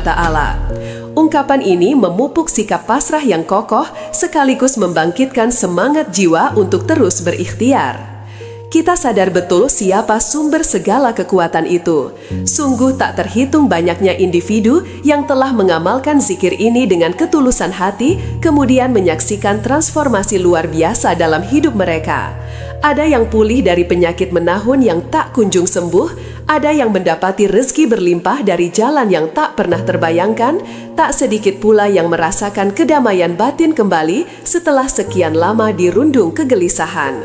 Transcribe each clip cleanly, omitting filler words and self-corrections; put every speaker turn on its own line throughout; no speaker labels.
Ta'ala. Ungkapan ini memupuk sikap pasrah yang kokoh sekaligus membangkitkan semangat jiwa untuk terus berikhtiar. Kita sadar betul siapa sumber segala kekuatan itu. Sungguh tak terhitung banyaknya individu yang telah mengamalkan zikir ini dengan ketulusan hati, kemudian menyaksikan transformasi luar biasa dalam hidup mereka. Ada yang pulih dari penyakit menahun yang tak kunjung sembuh, ada yang mendapati rezeki berlimpah dari jalan yang tak pernah terbayangkan, tak sedikit pula yang merasakan kedamaian batin kembali setelah sekian lama dirundung kegelisahan.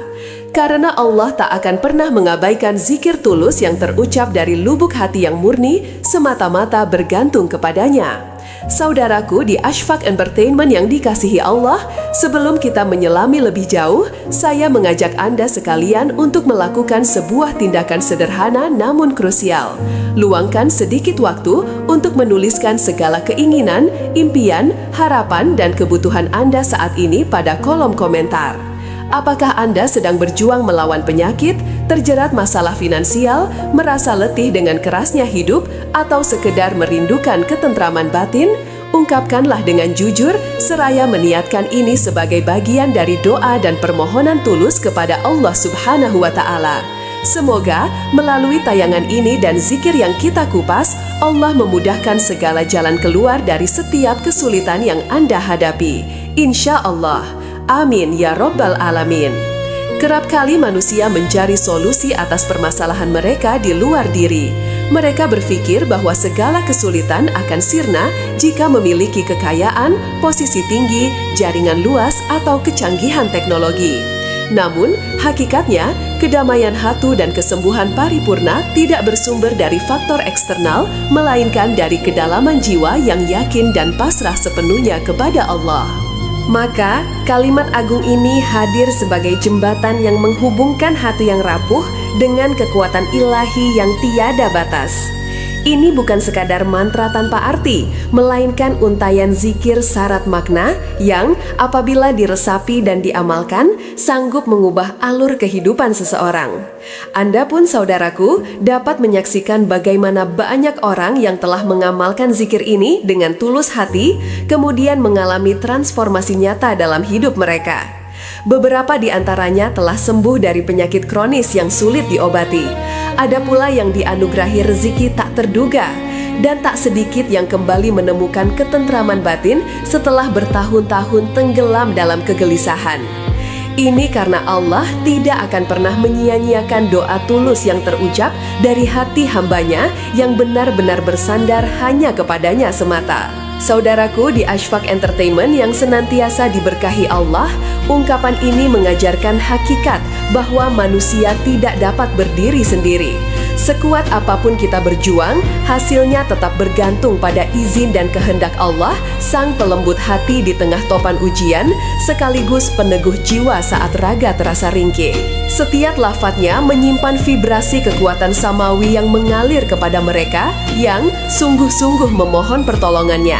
Karena Allah tak akan pernah mengabaikan zikir tulus yang terucap dari lubuk hati yang murni, semata-mata bergantung kepadanya. Saudaraku di Ashfaq Entertainment yang dikasihi Allah, sebelum kita menyelami lebih jauh, saya mengajak Anda sekalian untuk melakukan sebuah tindakan sederhana namun krusial. Luangkan sedikit waktu untuk menuliskan segala keinginan, impian, harapan, dan kebutuhan Anda saat ini pada kolom komentar. Apakah Anda sedang berjuang melawan penyakit, terjerat masalah finansial, merasa letih dengan kerasnya hidup, atau sekedar merindukan ketentraman batin? Ungkapkanlah dengan jujur, seraya meniatkan ini sebagai bagian dari doa dan permohonan tulus kepada Allah Subhanahu wa Ta'ala. Semoga melalui tayangan ini dan zikir yang kita kupas, Allah memudahkan segala jalan keluar dari setiap kesulitan yang Anda hadapi. Insya Allah. Amin ya Rabbal Alamin. Kerap kali manusia mencari solusi atas permasalahan mereka di luar diri. Mereka berpikir bahwa segala kesulitan akan sirna jika memiliki kekayaan, posisi tinggi, jaringan luas, atau kecanggihan teknologi. Namun, hakikatnya, kedamaian hati dan kesembuhan paripurna tidak bersumber dari faktor eksternal, melainkan dari kedalaman jiwa yang yakin dan pasrah sepenuhnya kepada Allah. Maka, kalimat agung ini hadir sebagai jembatan yang menghubungkan hati yang rapuh dengan kekuatan ilahi yang tiada batas. Ini bukan sekadar mantra tanpa arti, melainkan untayan zikir syarat makna yang apabila diresapi dan diamalkan, sanggup mengubah alur kehidupan seseorang. Anda pun saudaraku dapat menyaksikan bagaimana banyak orang yang telah mengamalkan zikir ini dengan tulus hati, kemudian mengalami transformasi nyata dalam hidup mereka. Beberapa di antaranya telah sembuh dari penyakit kronis yang sulit diobati. Ada pula yang dianugerahi rezeki tak terduga, dan tak sedikit yang kembali menemukan ketentraman batin setelah bertahun-tahun tenggelam dalam kegelisahan. Ini karena Allah tidak akan pernah menyia-nyiakan doa tulus yang terucap dari hati hambanya yang benar-benar bersandar hanya kepadanya semata. Saudaraku di Ashfaq Entertainment yang senantiasa diberkahi Allah, ungkapan ini mengajarkan hakikat bahwa manusia tidak dapat berdiri sendiri. Sekuat apapun kita berjuang, hasilnya tetap bergantung pada izin dan kehendak Allah, Sang Pelembut hati di tengah topan ujian, sekaligus peneguh jiwa saat raga terasa ringkih. Setiap lafadznya menyimpan vibrasi kekuatan samawi yang mengalir kepada mereka yang sungguh-sungguh memohon pertolongannya.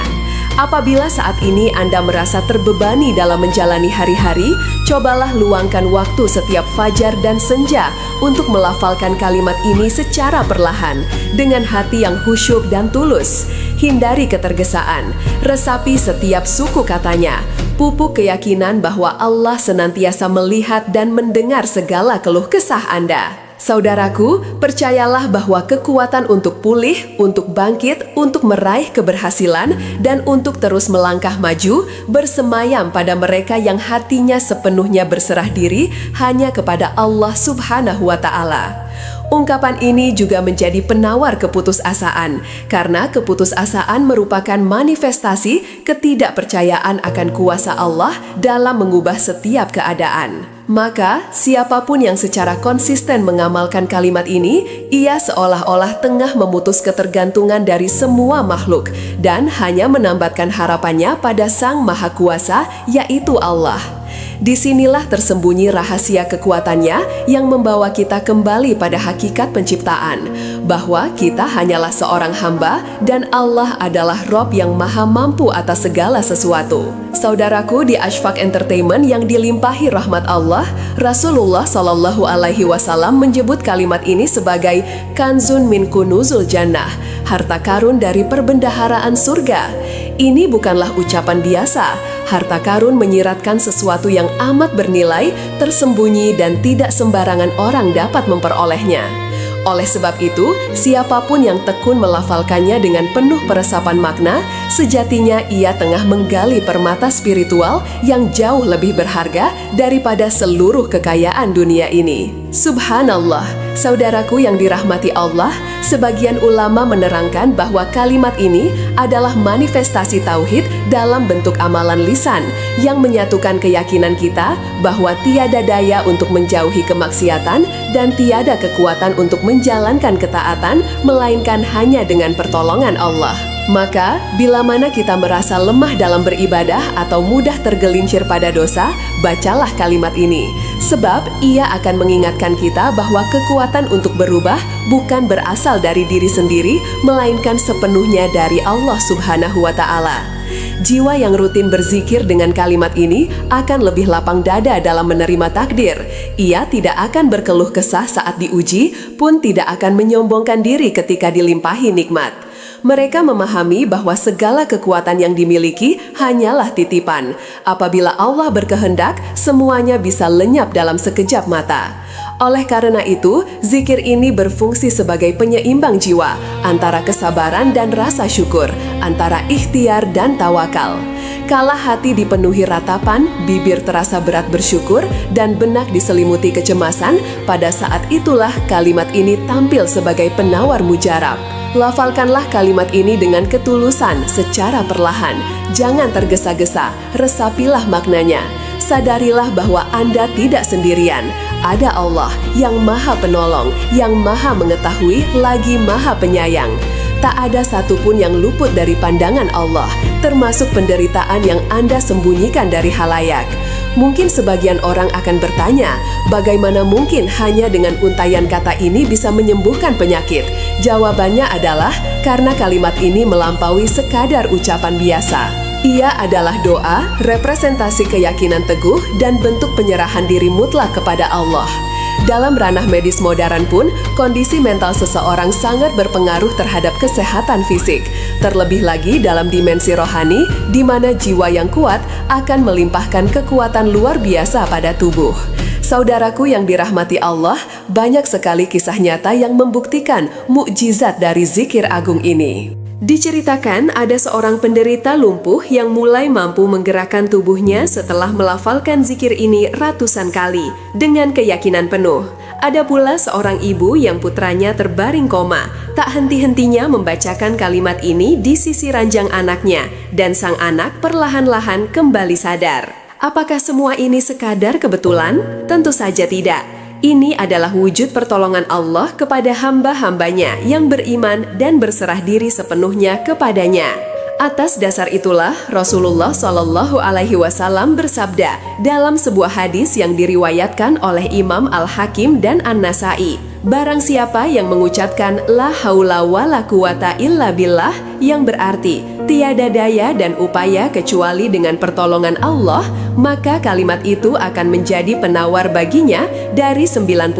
Apabila saat ini Anda merasa terbebani dalam menjalani hari-hari, cobalah luangkan waktu setiap fajar dan senja untuk melafalkan kalimat ini secara perlahan, dengan hati yang khusyuk dan tulus. Hindari ketergesaan, resapi setiap suku katanya, pupuk keyakinan bahwa Allah senantiasa melihat dan mendengar segala keluh kesah Anda. Saudaraku, percayalah bahwa kekuatan untuk pulih, untuk bangkit, untuk meraih keberhasilan, dan untuk terus melangkah maju bersemayam pada mereka yang hatinya sepenuhnya berserah diri hanya kepada Allah Subhanahu wa Ta'ala. Ungkapan ini juga menjadi penawar keputusasaan, karena keputusasaan merupakan manifestasi ketidakpercayaan akan kuasa Allah dalam mengubah setiap keadaan. Maka, siapapun yang secara konsisten mengamalkan kalimat ini, ia seolah-olah tengah memutus ketergantungan dari semua makhluk dan hanya menambatkan harapannya pada Sang Maha Kuasa, yaitu Allah. Disinilah tersembunyi rahasia kekuatannya yang membawa kita kembali pada hakikat penciptaan, bahwa kita hanyalah seorang hamba dan Allah adalah Rob yang maha mampu atas segala sesuatu. Saudaraku, di Ashfaq Entertainment yang dilimpahi rahmat Allah, Rasulullah Shallallahu Alaihi Wasallam menyebut kalimat ini sebagai kanzun min kunuzul jannah, harta karun dari perbendaharaan surga. Ini bukanlah ucapan biasa. Harta karun menyiratkan sesuatu yang amat bernilai, tersembunyi, dan tidak sembarangan orang dapat memperolehnya. Oleh sebab itu, siapapun yang tekun melafalkannya dengan penuh peresapan makna, sejatinya ia tengah menggali permata spiritual yang jauh lebih berharga daripada seluruh kekayaan dunia ini. Subhanallah, saudaraku yang dirahmati Allah, sebagian ulama menerangkan bahwa kalimat ini adalah manifestasi tauhid dalam bentuk amalan lisan yang menyatukan keyakinan kita bahwa tiada daya untuk menjauhi kemaksiatan dan tiada kekuatan untuk menjalankan ketaatan melainkan hanya dengan pertolongan Allah. Maka, bila mana kita merasa lemah dalam beribadah atau mudah tergelincir pada dosa, bacalah kalimat ini. Sebab, ia akan mengingatkan kita bahwa kekuatan untuk berubah bukan berasal dari diri sendiri, melainkan sepenuhnya dari Allah Subhanahu wa Ta'ala. Jiwa yang rutin berzikir dengan kalimat ini akan lebih lapang dada dalam menerima takdir. Ia tidak akan berkeluh kesah saat diuji, pun tidak akan menyombongkan diri ketika dilimpahi nikmat. Mereka memahami bahwa segala kekuatan yang dimiliki hanyalah titipan. Apabila Allah berkehendak, semuanya bisa lenyap dalam sekejap mata. Oleh karena itu, zikir ini berfungsi sebagai penyeimbang jiwa antara kesabaran dan rasa syukur, antara ikhtiar dan tawakal. Kala hati dipenuhi ratapan, bibir terasa berat bersyukur, dan benak diselimuti kecemasan, pada saat itulah kalimat ini tampil sebagai penawar mujarab. Lafalkanlah kalimat ini dengan ketulusan secara perlahan. Jangan tergesa-gesa, resapilah maknanya. Sadarilah bahwa Anda tidak sendirian. Ada Allah yang maha penolong, yang maha mengetahui, lagi maha penyayang. Tak ada satupun yang luput dari pandangan Allah, termasuk penderitaan yang Anda sembunyikan dari halayak. Mungkin sebagian orang akan bertanya, bagaimana mungkin hanya dengan untaian kata ini bisa menyembuhkan penyakit? Jawabannya adalah karena kalimat ini melampaui sekadar ucapan biasa. Ia adalah doa, representasi keyakinan teguh, dan bentuk penyerahan diri mutlak kepada Allah. Dalam ranah medis modern pun, kondisi mental seseorang sangat berpengaruh terhadap kesehatan fisik. Terlebih lagi dalam dimensi rohani, di mana jiwa yang kuat akan melimpahkan kekuatan luar biasa pada tubuh. Saudaraku yang dirahmati Allah, banyak sekali kisah nyata yang membuktikan mukjizat dari zikir agung ini. Diceritakan ada seorang penderita lumpuh yang mulai mampu menggerakkan tubuhnya setelah melafalkan zikir ini ratusan kali dengan keyakinan penuh. Ada pula seorang ibu yang putranya terbaring koma, tak henti-hentinya membacakan kalimat ini di sisi ranjang anaknya, dan sang anak perlahan-lahan kembali sadar. Apakah semua ini sekadar kebetulan? Tentu saja tidak. Ini adalah wujud pertolongan Allah kepada hamba-hambanya yang beriman dan berserah diri sepenuhnya kepadanya. Atas dasar itulah Rasulullah Shallallahu Alaihi Wasallam bersabda dalam sebuah hadis yang diriwayatkan oleh Imam Al-Hakim dan An-Nasai, barang siapa yang mengucapkan la haula wala quwata illa billah, yang berarti tiada daya dan upaya kecuali dengan pertolongan Allah, maka kalimat itu akan menjadi penawar baginya dari 99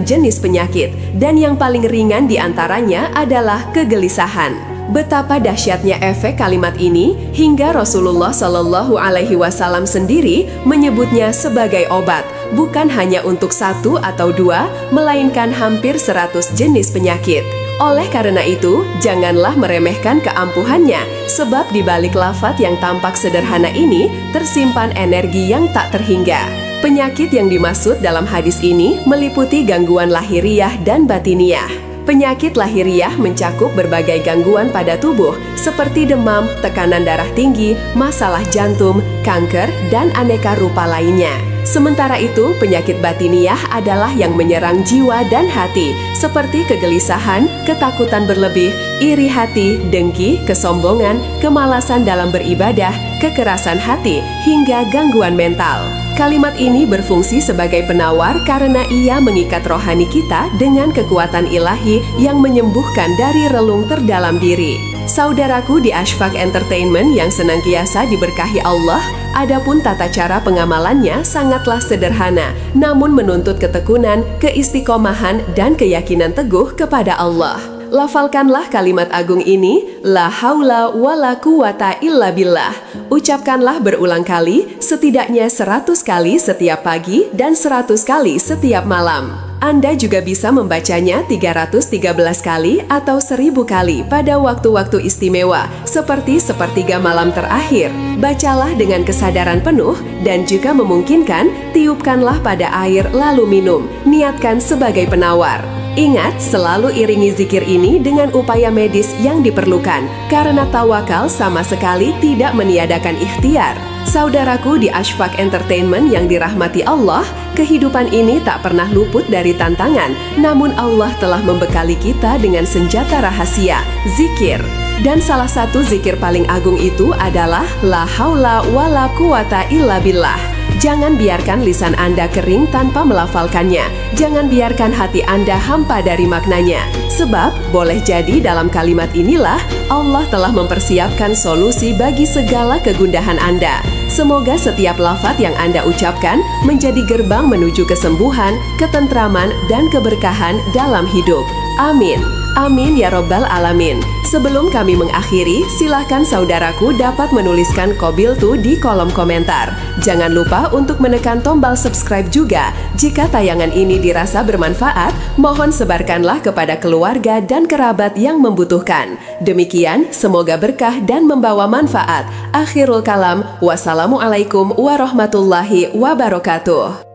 jenis penyakit, dan yang paling ringan diantaranya adalah kegelisahan. Betapa dahsyatnya efek kalimat ini hingga Rasulullah Shallallahu Alaihi Wasallam sendiri menyebutnya sebagai obat, bukan hanya untuk satu atau dua, melainkan hampir 100 jenis penyakit. Oleh karena itu, janganlah meremehkan keampuhannya, sebab di balik lafaz yang tampak sederhana ini tersimpan energi yang tak terhingga. Penyakit yang dimaksud dalam hadis ini meliputi gangguan lahiriah dan batiniah. Penyakit lahiriah mencakup berbagai gangguan pada tubuh seperti demam, tekanan darah tinggi, masalah jantung, kanker, dan aneka rupa lainnya. Sementara itu, penyakit batiniah adalah yang menyerang jiwa dan hati, seperti kegelisahan, ketakutan berlebih, iri hati, dengki, kesombongan, kemalasan dalam beribadah, kekerasan hati, hingga gangguan mental. Kalimat ini berfungsi sebagai penawar karena ia mengikat rohani kita dengan kekuatan ilahi yang menyembuhkan dari relung terdalam diri. Saudaraku di Ashfaq Entertainment yang senantiasa diberkahi Allah, adapun tata cara pengamalannya sangatlah sederhana, namun menuntut ketekunan, keistiqomahan, dan keyakinan teguh kepada Allah. Lafalkanlah kalimat agung ini, La haula wa la quwata illa billah. Ucapkanlah berulang kali, setidaknya 100 kali setiap pagi dan 100 kali setiap malam. Anda juga bisa membacanya 313 kali atau 1000 kali pada waktu-waktu istimewa, seperti sepertiga malam terakhir. Bacalah dengan kesadaran penuh dan juga memungkinkan, tiupkanlah pada air lalu minum. Niatkan sebagai penawar. Ingat, selalu iringi zikir ini dengan upaya medis yang diperlukan, karena tawakal sama sekali tidak meniadakan ikhtiar. Saudaraku di Ashfaq Entertainment yang dirahmati Allah, kehidupan ini tak pernah luput dari tantangan, namun Allah telah membekali kita dengan senjata rahasia, zikir. Dan salah satu zikir paling agung itu adalah La haula wa la quwata illa billah. Jangan biarkan lisan Anda kering tanpa melafalkannya. Jangan biarkan hati Anda hampa dari maknanya. Sebab, boleh jadi dalam kalimat inilah Allah telah mempersiapkan solusi bagi segala kegundahan Anda. Semoga setiap lafaz yang Anda ucapkan menjadi gerbang menuju kesembuhan, ketentraman, dan keberkahan dalam hidup. Amin. Amin ya Rabbal Alamin. Sebelum kami mengakhiri, silahkan saudaraku dapat menuliskan Qabiltu di kolom komentar. Jangan lupa untuk menekan tombol subscribe juga. Jika tayangan ini dirasa bermanfaat, mohon sebarkanlah kepada keluarga dan kerabat yang membutuhkan. Demikian, semoga berkah dan membawa manfaat. Akhirul kalam, wassalamualaikum warahmatullahi wabarakatuh.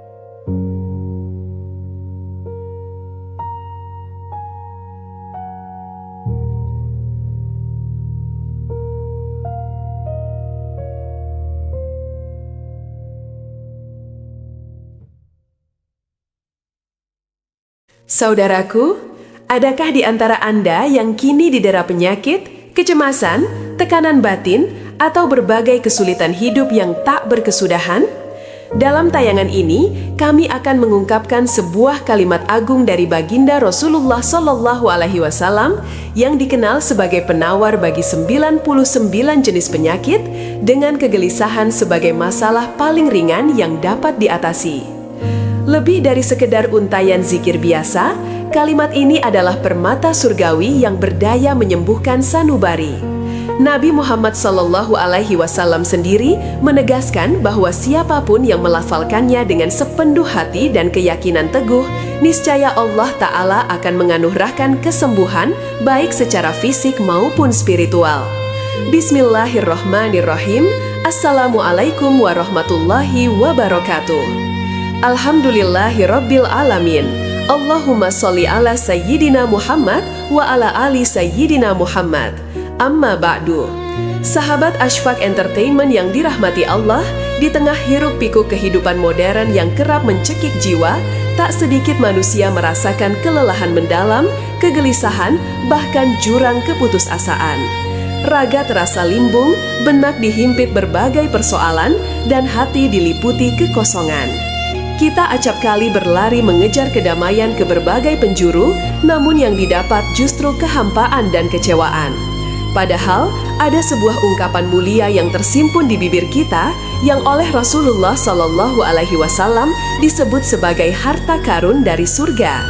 Saudaraku, adakah di antara Anda yang kini didera penyakit, kecemasan, tekanan batin, atau berbagai kesulitan hidup yang tak berkesudahan? Dalam tayangan ini, kami akan mengungkapkan sebuah kalimat agung dari baginda Rasulullah SAW yang dikenal sebagai penawar bagi 99 jenis penyakit dengan kegelisahan sebagai masalah paling ringan yang dapat diatasi. Lebih dari sekedar untayan zikir biasa, kalimat ini adalah permata surgawi yang berdaya menyembuhkan sanubari. Nabi Muhammad SAW sendiri menegaskan bahwa siapapun yang melafalkannya dengan sepenuh hati dan keyakinan teguh, niscaya Allah Ta'ala akan menganugerahkan kesembuhan baik secara fisik maupun spiritual. Bismillahirrahmanirrahim. Assalamualaikum warahmatullahi wabarakatuh. Alhamdulillahirabbil alamin. Allahumma sholli ala sayyidina Muhammad wa ala ali sayyidina Muhammad. Amma ba'du. Sahabat Ashfaq Entertainment yang dirahmati Allah, di tengah hiruk-pikuk kehidupan modern yang kerap mencekik jiwa, tak sedikit manusia merasakan kelelahan mendalam, kegelisahan, bahkan jurang keputusasaan. Raga terasa limbung, benak dihimpit berbagai persoalan, dan hati diliputi kekosongan. Kita acap kali berlari mengejar kedamaian ke berbagai penjuru, namun yang didapat justru kehampaan dan kecewaan. Padahal, ada sebuah ungkapan mulia yang tersimpun di bibir kita, yang oleh Rasulullah SAW disebut sebagai harta karun dari surga.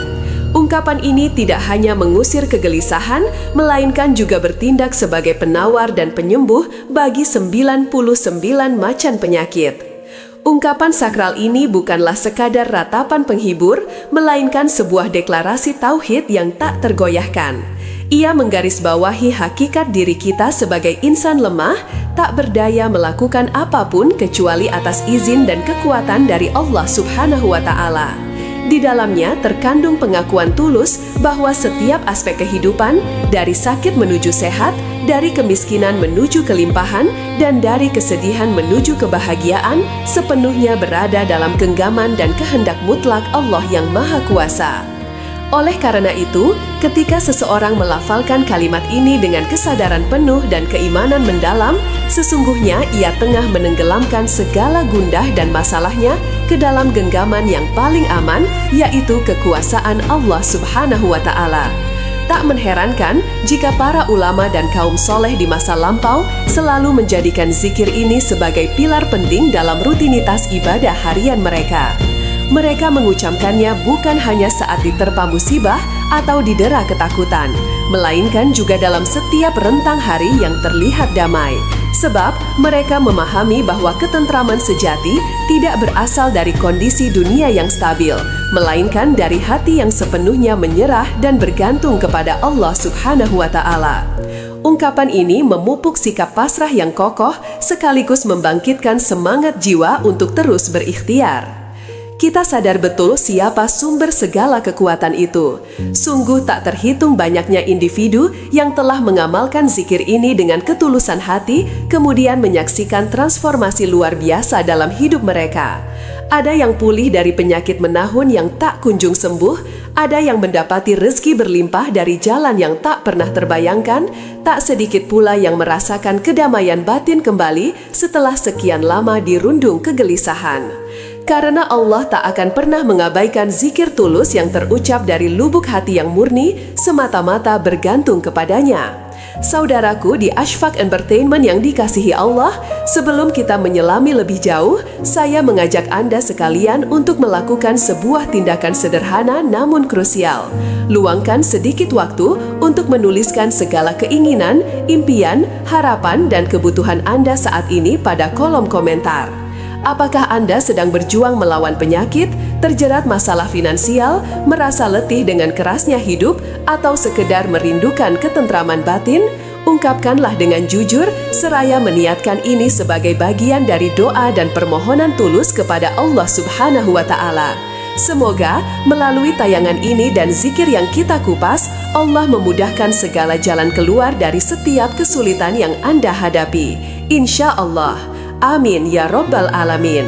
Ungkapan ini tidak hanya mengusir kegelisahan, melainkan juga bertindak sebagai penawar dan penyembuh bagi 99 macan penyakit. Ungkapan sakral ini bukanlah sekadar ratapan penghibur, melainkan sebuah deklarasi tauhid yang tak tergoyahkan. Ia menggarisbawahi hakikat diri kita sebagai insan lemah, tak berdaya melakukan apapun kecuali atas izin dan kekuatan dari Allah Subhanahu wa Ta'ala. Di dalamnya terkandung pengakuan tulus bahwa setiap aspek kehidupan, dari sakit menuju sehat, dari kemiskinan menuju kelimpahan, dan dari kesedihan menuju kebahagiaan, sepenuhnya berada dalam genggaman dan kehendak mutlak Allah yang Maha Kuasa. Oleh karena itu, ketika seseorang melafalkan kalimat ini dengan kesadaran penuh dan keimanan mendalam, sesungguhnya ia tengah menenggelamkan segala gundah dan masalahnya ke dalam genggaman yang paling aman, yaitu kekuasaan Allah Subhanahu wa Ta'ala. Tak mengherankan jika para ulama dan kaum soleh di masa lampau selalu menjadikan zikir ini sebagai pilar penting dalam rutinitas ibadah harian mereka. Mereka mengucapkannya bukan hanya saat diterpa musibah atau didera ketakutan, melainkan juga dalam setiap rentang hari yang terlihat damai. Sebab mereka memahami bahwa ketentraman sejati tidak berasal dari kondisi dunia yang stabil, melainkan dari hati yang sepenuhnya menyerah dan bergantung kepada Allah Subhanahu wa Ta'ala. Ungkapan ini memupuk sikap pasrah yang kokoh sekaligus membangkitkan semangat jiwa untuk terus berikhtiar. Kita sadar betul siapa sumber segala kekuatan itu. Sungguh tak terhitung banyaknya individu yang telah mengamalkan zikir ini dengan ketulusan hati, kemudian menyaksikan transformasi luar biasa dalam hidup mereka. Ada yang pulih dari penyakit menahun yang tak kunjung sembuh, ada yang mendapati rezeki berlimpah dari jalan yang tak pernah terbayangkan, tak sedikit pula yang merasakan kedamaian batin kembali setelah sekian lama dirundung kegelisahan. Karena Allah tak akan pernah mengabaikan zikir tulus yang terucap dari lubuk hati yang murni, semata-mata bergantung kepadanya. Saudaraku di Ashfaq Entertainment yang dikasihi Allah, sebelum kita menyelami lebih jauh, saya mengajak Anda sekalian untuk melakukan sebuah tindakan sederhana namun krusial. Luangkan sedikit waktu untuk menuliskan segala keinginan, impian, harapan, dan kebutuhan Anda saat ini pada kolom komentar. Apakah Anda sedang berjuang melawan penyakit, terjerat masalah finansial, merasa letih dengan kerasnya hidup, atau sekedar merindukan ketentraman batin? Ungkapkanlah dengan jujur, seraya meniatkan ini sebagai bagian dari doa dan permohonan tulus kepada Allah Subhanahu wa Ta'ala. Semoga melalui tayangan ini dan zikir yang kita kupas, Allah memudahkan segala jalan keluar dari setiap kesulitan yang Anda hadapi. Insya Allah. Amin ya Rabbal Alamin.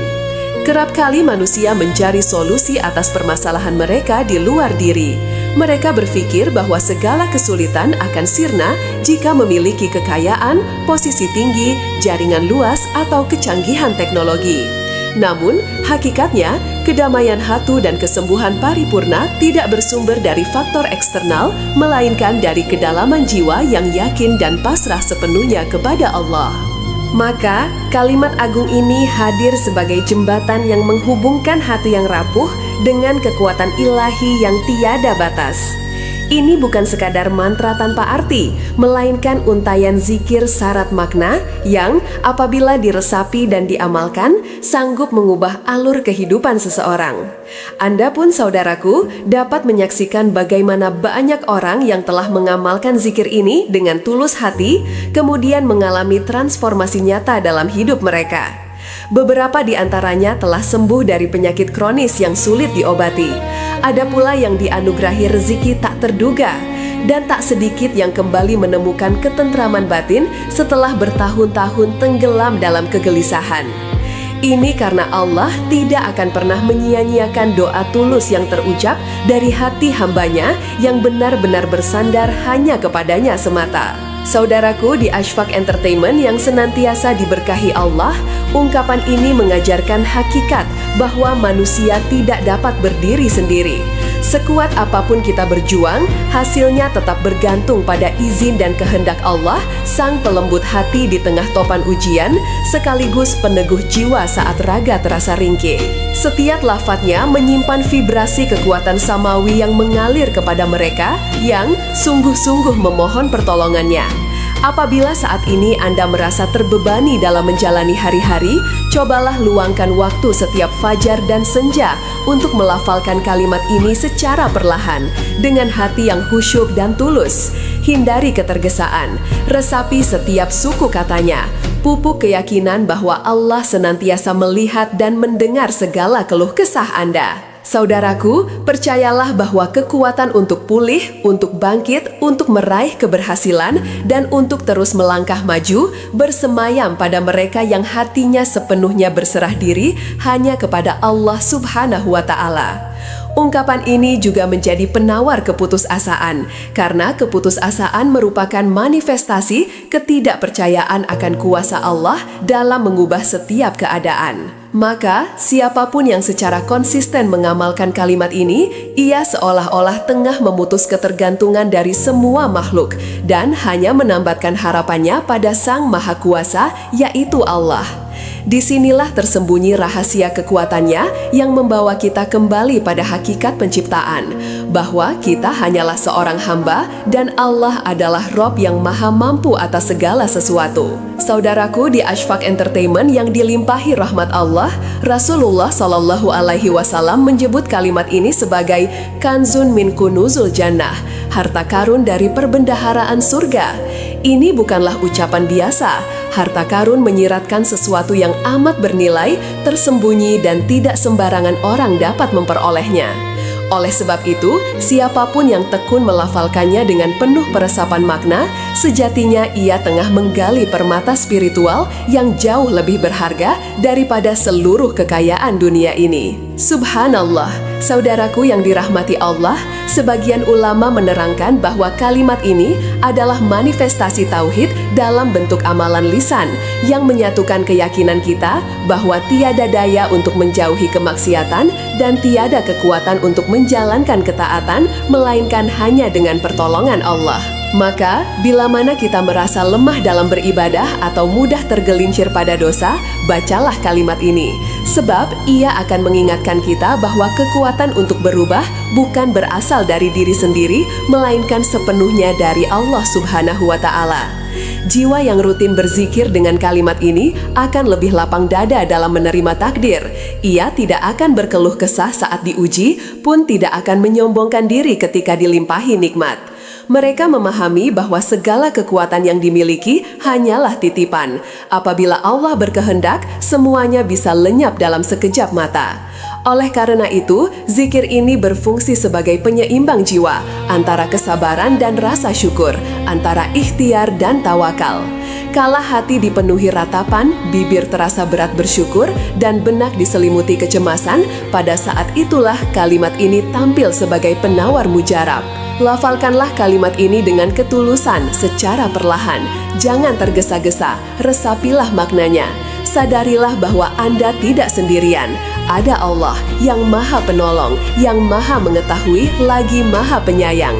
Kerap kali manusia mencari solusi atas permasalahan mereka di luar diri. Mereka berpikir bahwa segala kesulitan akan sirna jika memiliki kekayaan, posisi tinggi, jaringan luas, atau kecanggihan teknologi. Namun, hakikatnya, kedamaian hati dan kesembuhan paripurna tidak bersumber dari faktor eksternal, melainkan dari kedalaman jiwa yang yakin dan pasrah sepenuhnya kepada Allah. Maka, kalimat agung ini hadir sebagai jembatan yang menghubungkan hati yang rapuh dengan kekuatan ilahi yang tiada batas. Ini bukan sekadar mantra tanpa arti, melainkan untayan zikir syarat makna yang apabila diresapi dan diamalkan, sanggup mengubah alur kehidupan seseorang. Anda pun saudaraku dapat menyaksikan bagaimana banyak orang yang telah mengamalkan zikir ini dengan tulus hati, kemudian mengalami transformasi nyata dalam hidup mereka. Beberapa di antaranya telah sembuh dari penyakit kronis yang sulit diobati. Ada pula yang dianugerahi rezeki tak terduga, dan tak sedikit yang kembali menemukan ketentraman batin setelah bertahun-tahun tenggelam dalam kegelisahan. Ini karena Allah tidak akan pernah menyia-nyiakan doa tulus yang terucap dari hati hambanya yang benar-benar bersandar hanya kepadanya semata. Saudaraku di Ashfaq Entertainment yang senantiasa diberkahi Allah, ungkapan ini mengajarkan hakikat bahwa manusia tidak dapat berdiri sendiri. Sekuat apapun kita berjuang, hasilnya tetap bergantung pada izin dan kehendak Allah, Sang Pelembut hati di tengah topan ujian, sekaligus peneguh jiwa saat raga terasa ringkih. Setiap lafadznya menyimpan vibrasi kekuatan samawi yang mengalir kepada mereka yang sungguh-sungguh memohon pertolongannya. Apabila saat ini Anda merasa terbebani dalam menjalani hari-hari, cobalah luangkan waktu setiap fajar dan senja untuk melafalkan kalimat ini secara perlahan, dengan hati yang khusyuk dan tulus. Hindari ketergesaan, resapi setiap suku katanya. Pupuk keyakinan bahwa Allah senantiasa melihat dan mendengar segala keluh kesah Anda. Saudaraku, percayalah bahwa kekuatan untuk pulih, untuk bangkit, untuk meraih keberhasilan, dan untuk terus melangkah maju bersemayam pada mereka yang hatinya sepenuhnya berserah diri hanya kepada Allah Subhanahu wa Ta'ala. Ungkapan ini juga menjadi penawar keputusasaan, karena keputusasaan merupakan manifestasi ketidakpercayaan akan kuasa Allah dalam mengubah setiap keadaan. Maka, siapapun yang secara konsisten mengamalkan kalimat ini, ia seolah-olah tengah memutus ketergantungan dari semua makhluk dan hanya menambatkan harapannya pada Sang Maha Kuasa, yaitu Allah. Disinilah tersembunyi rahasia kekuatannya yang membawa kita kembali pada hakikat penciptaan, bahwa kita hanyalah seorang hamba dan Allah adalah Rob yang maha mampu atas segala sesuatu. Saudaraku, di Ashfaq Entertainment yang dilimpahi rahmat Allah, Rasulullah Shallallahu Alaihi Wasallam menyebut kalimat ini sebagai kanzun min kunuzul jannah, harta karun dari perbendaharaan surga. Ini bukanlah ucapan biasa. Harta karun menyiratkan sesuatu yang amat bernilai, tersembunyi, dan tidak sembarangan orang dapat memperolehnya. Oleh sebab itu, siapapun yang tekun melafalkannya dengan penuh peresapan makna, sejatinya ia tengah menggali permata spiritual yang jauh lebih berharga daripada seluruh kekayaan dunia ini. Subhanallah, saudaraku yang dirahmati Allah, sebagian ulama menerangkan bahwa kalimat ini adalah manifestasi tauhid dalam bentuk amalan lisan yang menyatukan keyakinan kita bahwa tiada daya untuk menjauhi kemaksiatan dan tiada kekuatan untuk menjalankan ketaatan melainkan hanya dengan pertolongan Allah. Maka, bila mana kita merasa lemah dalam beribadah atau mudah tergelincir pada dosa, bacalah kalimat ini. Sebab, ia akan mengingatkan kita bahwa kekuatan untuk berubah bukan berasal dari diri sendiri, melainkan sepenuhnya dari Allah Subhanahu wa Ta'ala. Jiwa yang rutin berzikir dengan kalimat ini akan lebih lapang dada dalam menerima takdir. Ia tidak akan berkeluh kesah saat diuji, pun tidak akan menyombongkan diri ketika dilimpahi nikmat. Mereka memahami bahwa segala kekuatan yang dimiliki hanyalah titipan. Apabila Allah berkehendak, semuanya bisa lenyap dalam sekejap mata. Oleh karena itu, zikir ini berfungsi sebagai penyeimbang jiwa antara kesabaran dan rasa syukur, antara ikhtiar dan tawakal. Kala hati dipenuhi ratapan, bibir terasa berat bersyukur, dan benak diselimuti kecemasan, pada saat itulah kalimat ini tampil sebagai penawar mujarab. Lafalkanlah kalimat ini dengan ketulusan secara perlahan. Jangan tergesa-gesa, resapilah maknanya. Sadarilah bahwa Anda tidak sendirian. Ada Allah yang maha penolong, yang maha mengetahui, lagi maha penyayang.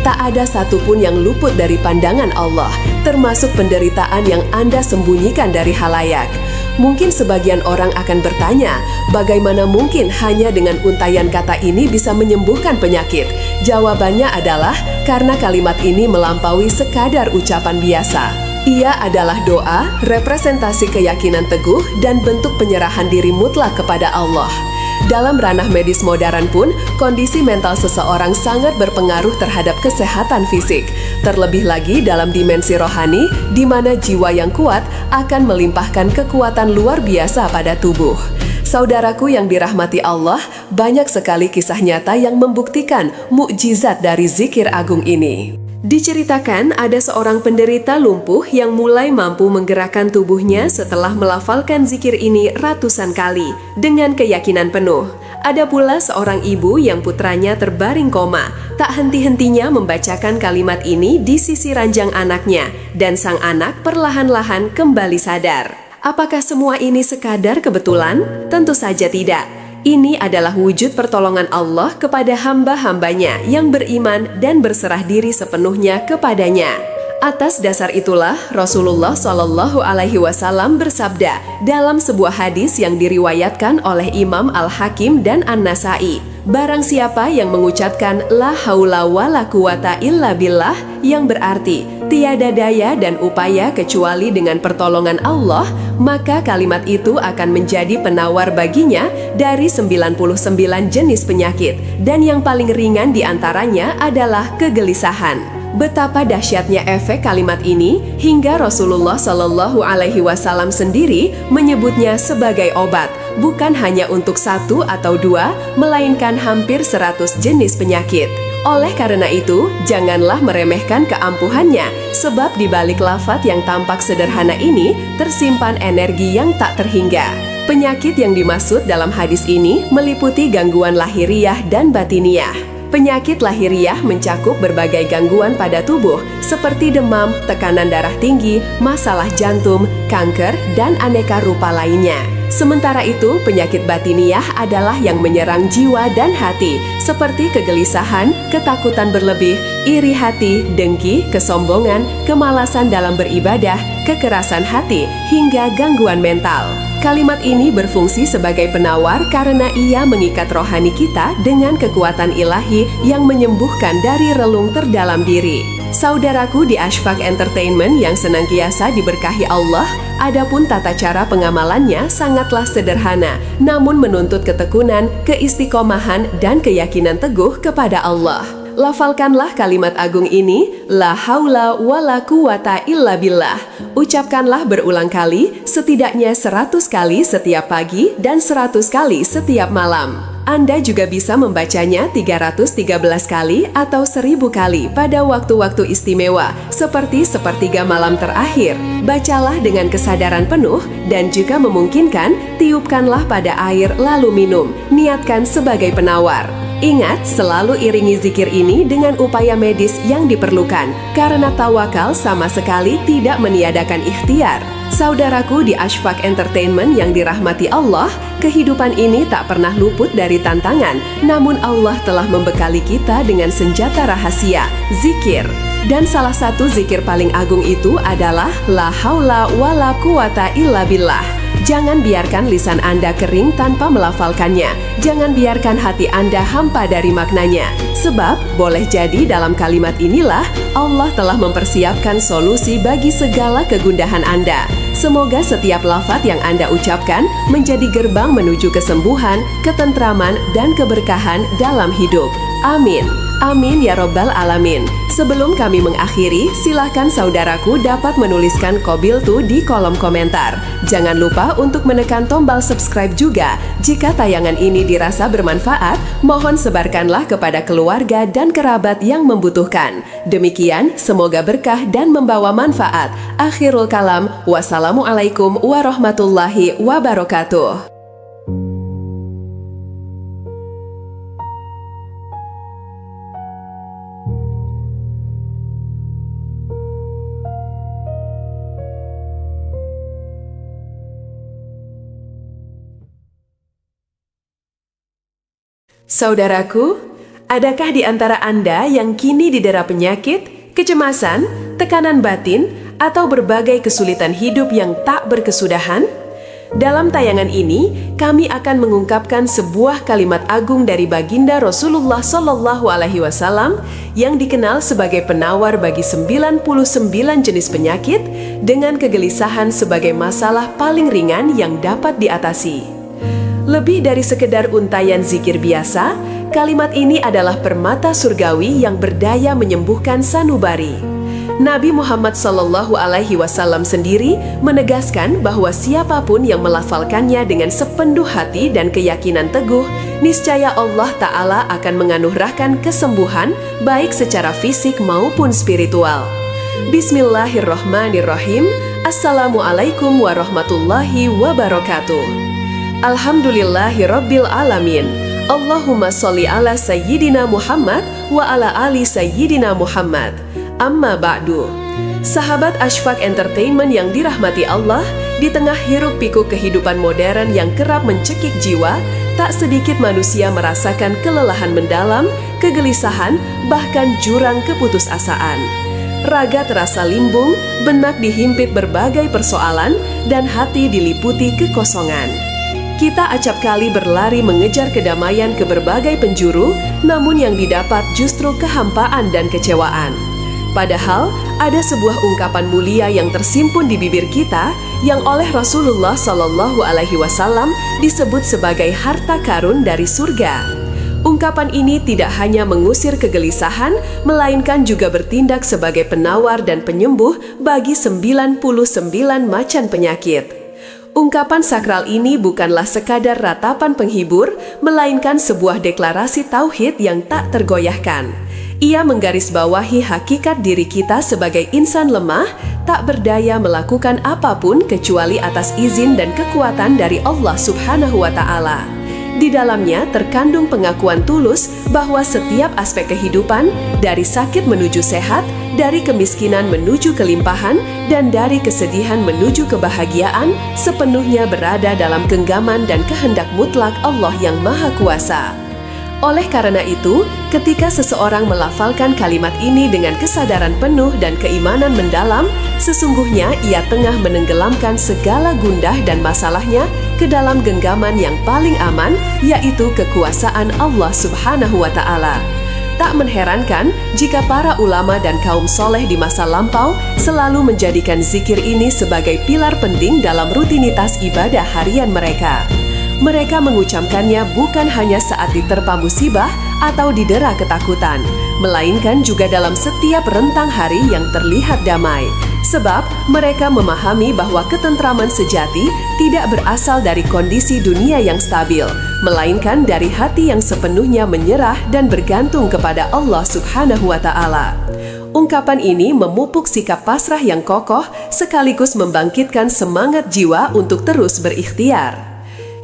Tak ada satupun yang luput dari pandangan Allah, termasuk penderitaan yang Anda sembunyikan dari halayak. Mungkin sebagian orang akan bertanya, bagaimana mungkin hanya dengan untaian kata ini bisa menyembuhkan penyakit? Jawabannya adalah karena kalimat ini melampaui sekadar ucapan biasa. Ia adalah doa, representasi keyakinan teguh, dan bentuk penyerahan diri mutlak kepada Allah. Dalam ranah medis modern pun, kondisi mental seseorang sangat berpengaruh terhadap kesehatan fisik. Terlebih lagi dalam dimensi rohani, di mana jiwa yang kuat akan melimpahkan kekuatan luar biasa pada tubuh. Saudaraku yang dirahmati Allah, banyak sekali kisah nyata yang membuktikan mukjizat dari zikir agung ini. Diceritakan ada seorang penderita lumpuh yang mulai mampu menggerakkan tubuhnya setelah melafalkan zikir ini ratusan kali dengan keyakinan penuh. Ada pula seorang ibu yang putranya terbaring koma, tak henti-hentinya membacakan kalimat ini di sisi ranjang anaknya, dan sang anak perlahan-lahan kembali sadar. Apakah semua ini sekadar kebetulan? Tentu saja tidak. Ini adalah wujud pertolongan Allah kepada hamba-hambanya yang beriman dan berserah diri sepenuhnya kepadanya. Atas dasar itulah Rasulullah Shallallahu Alaihi Wasallam bersabda dalam sebuah hadis yang diriwayatkan oleh Imam Al-Hakim dan An-Nasai, barang siapa yang mengucapkan la haula wala quwata illa billah, yang berarti tiada daya dan upaya kecuali dengan pertolongan Allah, maka kalimat itu akan menjadi penawar baginya dari 99 jenis penyakit, dan yang paling ringan diantaranya adalah kegelisahan. Betapa dahsyatnya efek kalimat ini hingga Rasulullah Shallallahu Alaihi Wasallam sendiri menyebutnya sebagai obat, bukan hanya untuk 1 atau 2, melainkan hampir 100 jenis penyakit. Oleh karena itu, janganlah meremehkan keampuhannya, sebab di balik lafaz yang tampak sederhana ini tersimpan energi yang tak terhingga. Penyakit yang dimaksud dalam hadis ini meliputi gangguan lahiriah dan batiniah. Penyakit lahiriah mencakup berbagai gangguan pada tubuh seperti demam, tekanan darah tinggi, masalah jantung, kanker, dan aneka rupa lainnya. Sementara itu, penyakit batiniah adalah yang menyerang jiwa dan hati, seperti kegelisahan, ketakutan berlebih, iri hati, dengki, kesombongan, kemalasan dalam beribadah, kekerasan hati, hingga gangguan mental. Kalimat ini berfungsi sebagai penawar karena ia mengikat rohani kita dengan kekuatan ilahi yang menyembuhkan dari relung terdalam diri. Saudaraku di Ashfaq Entertainment yang senantiasa diberkahi Allah, adapun tata cara pengamalannya sangatlah sederhana, namun menuntut ketekunan, keistiqomahan, dan keyakinan teguh kepada Allah. Lafalkanlah kalimat agung ini, la haula wala quwata illa billah. Ucapkanlah berulang kali, setidaknya 100 kali setiap pagi dan 100 kali setiap malam. Anda juga bisa membacanya 313 kali atau 1000 kali pada waktu-waktu istimewa, seperti sepertiga malam terakhir. Bacalah dengan kesadaran penuh dan jika memungkinkan, tiupkanlah pada air lalu minum. Niatkan sebagai penawar. Ingat, selalu iringi zikir ini dengan upaya medis yang diperlukan, karena tawakal sama sekali tidak meniadakan ikhtiar. Saudaraku di Ashfaq Entertainment yang dirahmati Allah, kehidupan ini tak pernah luput dari tantangan, namun Allah telah membekali kita dengan senjata rahasia, zikir. Dan salah satu zikir paling agung itu adalah la haula wala quwata illa billah. Jangan biarkan lisan Anda kering tanpa melafalkannya. Jangan biarkan hati Anda hampa dari maknanya. Sebab, boleh jadi dalam kalimat inilah Allah telah mempersiapkan solusi bagi segala kegundahan Anda. Semoga setiap lafaz yang Anda ucapkan menjadi gerbang menuju kesembuhan, ketentraman, dan keberkahan dalam hidup. Amin. Amin ya Rabbal Alamin. Sebelum kami mengakhiri, silahkan saudaraku dapat menuliskan Qabiltu di kolom komentar. Jangan lupa untuk menekan tombol subscribe juga. Jika tayangan ini dirasa bermanfaat, mohon sebarkanlah kepada keluarga dan kerabat yang membutuhkan. Demikian, semoga berkah dan membawa manfaat. Akhirul kalam, wassalamualaikum warahmatullahi wabarakatuh. Saudaraku, adakah di antara Anda yang kini didera penyakit, kecemasan, tekanan batin, atau berbagai kesulitan hidup yang tak berkesudahan? Dalam tayangan ini, kami akan mengungkapkan sebuah kalimat agung dari baginda Rasulullah Shallallahu Alaihi Wasallam yang dikenal sebagai penawar bagi 99 jenis penyakit dengan kegelisahan sebagai masalah paling ringan yang dapat diatasi. Lebih dari sekedar untayan zikir biasa, kalimat ini adalah permata surgawi yang berdaya menyembuhkan sanubari. Nabi Muhammad Shallallahu Alaihi Wasallam sendiri menegaskan bahwa siapapun yang melafalkannya dengan sepenuh hati dan keyakinan teguh, niscaya Allah Ta'ala akan menganugerahkan kesembuhan baik secara fisik maupun spiritual. Bismillahirrahmanirrahim. Assalamualaikum warahmatullahi wabarakatuh. Alhamdulillahirabbil alamin. Allahumma sholli ala sayyidina Muhammad wa ala ali sayyidina Muhammad. Amma ba'du. Sahabat Ashfaq Entertainment yang dirahmati Allah, di tengah hiruk pikuk kehidupan modern yang kerap mencekik jiwa, tak sedikit manusia merasakan kelelahan mendalam, kegelisahan, bahkan jurang keputusasaan. Raga terasa limbung, benak dihimpit berbagai persoalan, dan hati diliputi kekosongan. Kita acap kali berlari mengejar kedamaian ke berbagai penjuru, namun yang didapat justru kehampaan dan kecewaan. Padahal, ada sebuah ungkapan mulia yang tersimpun di bibir kita, yang oleh Rasulullah Shallallahu Alaihi Wasallam disebut sebagai harta karun dari surga. Ungkapan ini tidak hanya mengusir kegelisahan, melainkan juga bertindak sebagai penawar dan penyembuh bagi 99 macan penyakit. Ungkapan sakral ini bukanlah sekadar ratapan penghibur, melainkan sebuah deklarasi tauhid yang tak tergoyahkan. Ia menggarisbawahi hakikat diri kita sebagai insan lemah, tak berdaya melakukan apapun kecuali atas izin dan kekuatan dari Allah Subhanahu wa Ta'ala. Di dalamnya terkandung pengakuan tulus bahwa setiap aspek kehidupan, dari sakit menuju sehat, dari kemiskinan menuju kelimpahan, dan dari kesedihan menuju kebahagiaan, sepenuhnya berada dalam genggaman dan kehendak mutlak Allah yang Maha Kuasa. Oleh karena itu, ketika seseorang melafalkan kalimat ini dengan kesadaran penuh dan keimanan mendalam, sesungguhnya ia tengah menenggelamkan segala gundah dan masalahnya ke dalam genggaman yang paling aman, yaitu kekuasaan Allah Subhanahu wa Ta'ala. Tak mengherankan jika para ulama dan kaum soleh di masa lampau selalu menjadikan zikir ini sebagai pilar penting dalam rutinitas ibadah harian mereka. Mereka mengucapkannya bukan hanya saat diterpa musibah atau didera ketakutan, melainkan juga dalam setiap rentang hari yang terlihat damai. Sebab mereka memahami bahwa ketentraman sejati tidak berasal dari kondisi dunia yang stabil, melainkan dari hati yang sepenuhnya menyerah dan bergantung kepada Allah Subhanahu wa Ta'ala. Ungkapan ini memupuk sikap pasrah yang kokoh sekaligus membangkitkan semangat jiwa untuk terus berikhtiar.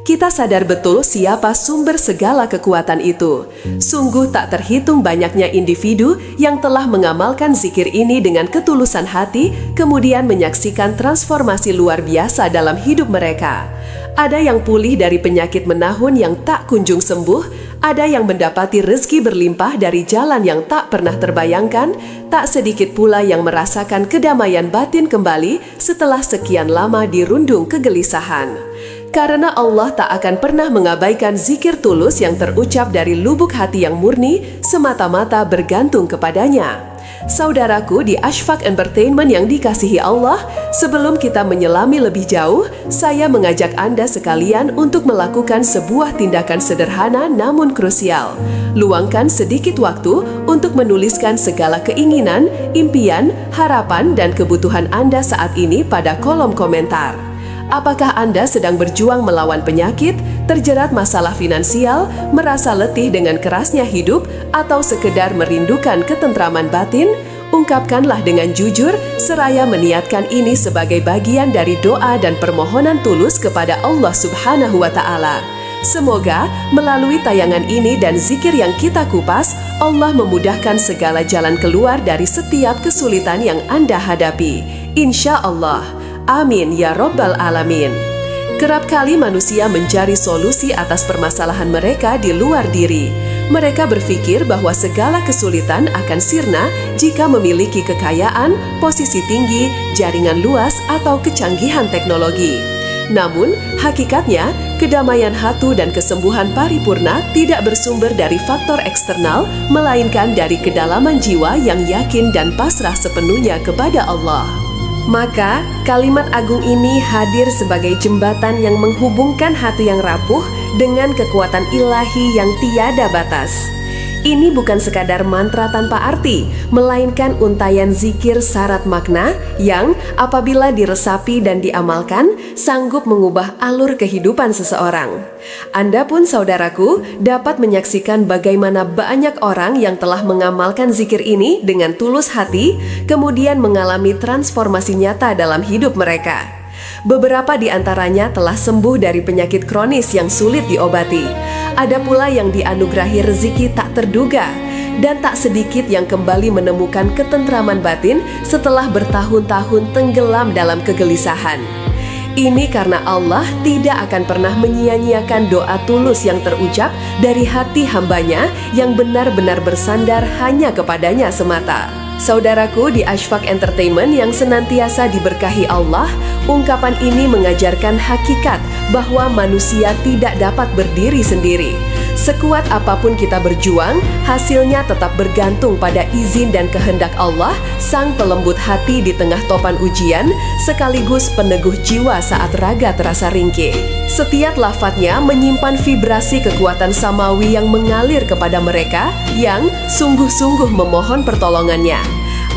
Kita sadar betul siapa sumber segala kekuatan itu. Sungguh tak terhitung banyaknya individu yang telah mengamalkan zikir ini dengan ketulusan hati, kemudian menyaksikan transformasi luar biasa dalam hidup mereka. Ada yang pulih dari penyakit menahun yang tak kunjung sembuh, ada yang mendapati rezeki berlimpah dari jalan yang tak pernah terbayangkan, tak sedikit pula yang merasakan kedamaian batin kembali setelah sekian lama dirundung kegelisahan. Karena Allah tak akan pernah mengabaikan zikir tulus yang terucap dari lubuk hati yang murni, semata-mata bergantung kepadanya. Saudaraku di Ashfaq Entertainment yang dikasihi Allah, sebelum kita menyelami lebih jauh, saya mengajak Anda sekalian untuk melakukan sebuah tindakan sederhana namun krusial. Luangkan sedikit waktu untuk menuliskan segala keinginan, impian, harapan, dan kebutuhan Anda saat ini pada kolom komentar. Apakah Anda sedang berjuang melawan penyakit, terjerat masalah finansial, merasa letih dengan kerasnya hidup, atau sekedar merindukan ketentraman batin? Ungkapkanlah dengan jujur, seraya meniatkan ini sebagai bagian dari doa dan permohonan tulus kepada Allah Subhanahu wa Ta'ala. Semoga melalui tayangan ini dan zikir yang kita kupas, Allah memudahkan segala jalan keluar dari setiap kesulitan yang Anda hadapi. Insya Allah. Amin ya Rabbal Alamin. Kerap kali manusia mencari solusi atas permasalahan mereka di luar diri. Mereka berpikir bahwa segala kesulitan akan sirna jika memiliki kekayaan, posisi tinggi, jaringan luas, atau kecanggihan teknologi. Namun, hakikatnya, kedamaian hati dan kesembuhan paripurna tidak bersumber dari faktor eksternal, melainkan dari kedalaman jiwa yang yakin dan pasrah sepenuhnya kepada Allah. Maka, kalimat agung ini hadir sebagai jembatan yang menghubungkan hati yang rapuh dengan kekuatan ilahi yang tiada batas. Ini bukan sekadar mantra tanpa arti, melainkan untayan zikir syarat makna yang apabila diresapi dan diamalkan, sanggup mengubah alur kehidupan seseorang. Anda pun saudaraku dapat menyaksikan bagaimana banyak orang yang telah mengamalkan zikir ini dengan tulus hati, kemudian mengalami transformasi nyata dalam hidup mereka. Beberapa di antaranya telah sembuh dari penyakit kronis yang sulit diobati. Ada pula yang dianugerahi rezeki tak terduga, dan tak sedikit yang kembali menemukan ketentraman batin setelah bertahun-tahun tenggelam dalam kegelisahan. Ini karena Allah tidak akan pernah menyia-nyiakan doa tulus yang terucap dari hati hambanya yang benar-benar bersandar hanya kepadanya semata. Saudaraku di Ashfaq Entertainment yang senantiasa diberkahi Allah, ungkapan ini mengajarkan hakikat bahwa manusia tidak dapat berdiri sendiri. Sekuat apapun kita berjuang, hasilnya tetap bergantung pada izin dan kehendak Allah, Sang pelembut hati di tengah topan ujian, sekaligus peneguh jiwa saat raga terasa ringkih. Setiap lafadznya menyimpan vibrasi kekuatan samawi yang mengalir kepada mereka yang sungguh-sungguh memohon pertolongannya.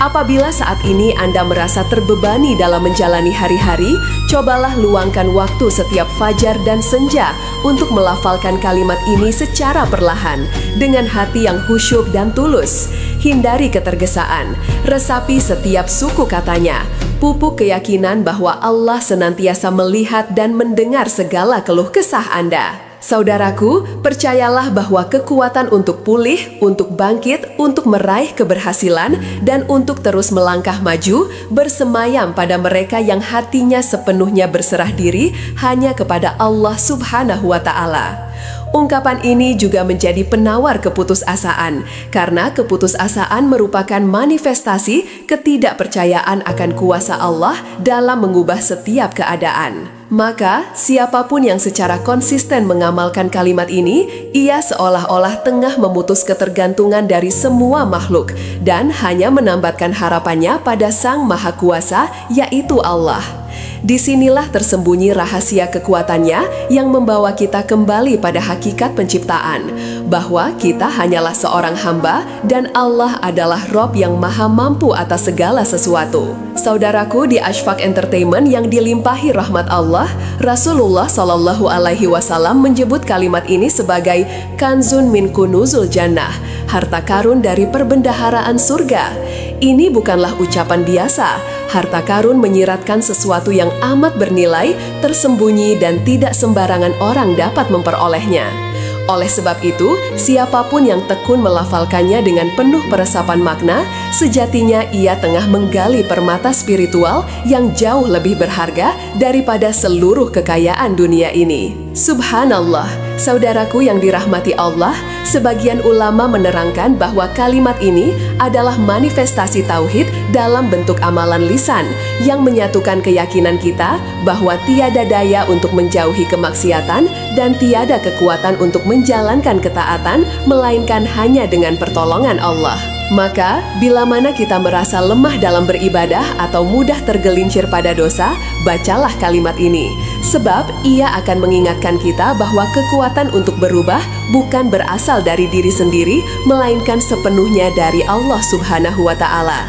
Apabila saat ini Anda merasa terbebani dalam menjalani hari-hari, cobalah luangkan waktu setiap fajar dan senja untuk melafalkan kalimat ini secara perlahan, dengan hati yang khusyuk dan tulus. Hindari ketergesaan, resapi setiap suku katanya, pupuk keyakinan bahwa Allah senantiasa melihat dan mendengar segala keluh kesah Anda. Saudaraku, percayalah bahwa kekuatan untuk pulih, untuk bangkit, untuk meraih keberhasilan, dan untuk terus melangkah maju bersemayam pada mereka yang hatinya sepenuhnya berserah diri hanya kepada Allah Subhanahu wa Ta'ala. Ungkapan ini juga menjadi penawar keputusasaan, karena keputusasaan merupakan manifestasi ketidakpercayaan akan kuasa Allah dalam mengubah setiap keadaan. Maka, siapapun yang secara konsisten mengamalkan kalimat ini, ia seolah-olah tengah memutus ketergantungan dari semua makhluk dan hanya menambatkan harapannya pada Sang Maha Kuasa, yaitu Allah. Disinilah tersembunyi rahasia kekuatannya yang membawa kita kembali pada hakikat penciptaan, bahwa kita hanyalah seorang hamba dan Allah adalah Rob yang maha mampu atas segala sesuatu. Saudaraku, di Ashfaq Entertainment yang dilimpahi rahmat Allah, Rasulullah Shallallahu Alaihi Wasallam menyebut kalimat ini sebagai kanzun min kunuzul jannah, harta karun dari perbendaharaan surga. Ini bukanlah ucapan biasa. Harta karun menyiratkan sesuatu yang amat bernilai, tersembunyi, dan tidak sembarangan orang dapat memperolehnya. Oleh sebab itu, siapapun yang tekun melafalkannya dengan penuh peresapan makna, sejatinya ia tengah menggali permata spiritual yang jauh lebih berharga daripada seluruh kekayaan dunia ini. Subhanallah, saudaraku yang dirahmati Allah, sebagian ulama menerangkan bahwa kalimat ini adalah manifestasi tauhid dalam bentuk amalan lisan yang menyatukan keyakinan kita bahwa tiada daya untuk menjauhi kemaksiatan dan tiada kekuatan untuk menjalankan ketaatan melainkan hanya dengan pertolongan Allah. Maka, bila mana kita merasa lemah dalam beribadah atau mudah tergelincir pada dosa, bacalah kalimat ini. Sebab ia akan mengingatkan kita bahwa kekuatan untuk berubah bukan berasal dari diri sendiri, melainkan sepenuhnya dari Allah Subhanahu wa Ta'ala.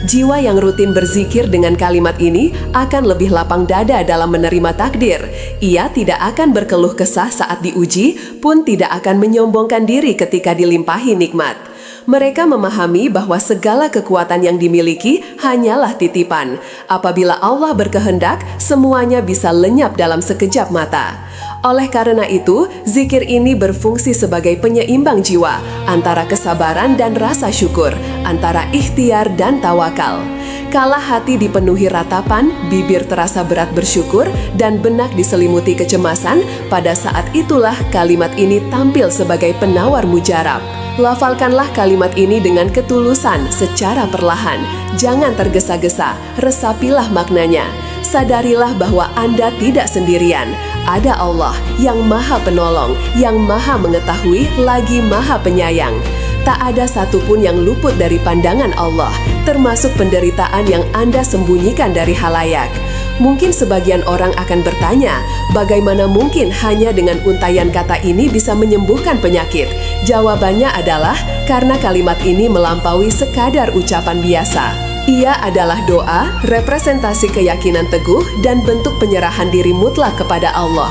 Jiwa yang rutin berzikir dengan kalimat ini akan lebih lapang dada dalam menerima takdir. Ia tidak akan berkeluh kesah saat diuji, pun tidak akan menyombongkan diri ketika dilimpahi nikmat. Mereka memahami bahwa segala kekuatan yang dimiliki hanyalah titipan. Apabila Allah berkehendak, semuanya bisa lenyap dalam sekejap mata. Oleh karena itu, zikir ini berfungsi sebagai penyeimbang jiwa antara kesabaran dan rasa syukur, antara ikhtiar dan tawakal. Kala hati dipenuhi ratapan, bibir terasa berat bersyukur, dan benak diselimuti kecemasan, pada saat itulah kalimat ini tampil sebagai penawar mujarab. Lafalkanlah kalimat ini dengan ketulusan secara perlahan. Jangan tergesa-gesa, resapilah maknanya. Sadarilah bahwa Anda tidak sendirian. Ada Allah yang maha penolong, yang maha mengetahui, lagi maha penyayang. Tak ada satupun yang luput dari pandangan Allah, termasuk penderitaan yang Anda sembunyikan dari halayak. Mungkin sebagian orang akan bertanya, bagaimana mungkin hanya dengan untaian kata ini bisa menyembuhkan penyakit? Jawabannya adalah karena kalimat ini melampaui sekadar ucapan biasa. Ia adalah doa, representasi keyakinan teguh, dan bentuk penyerahan diri mutlak kepada Allah.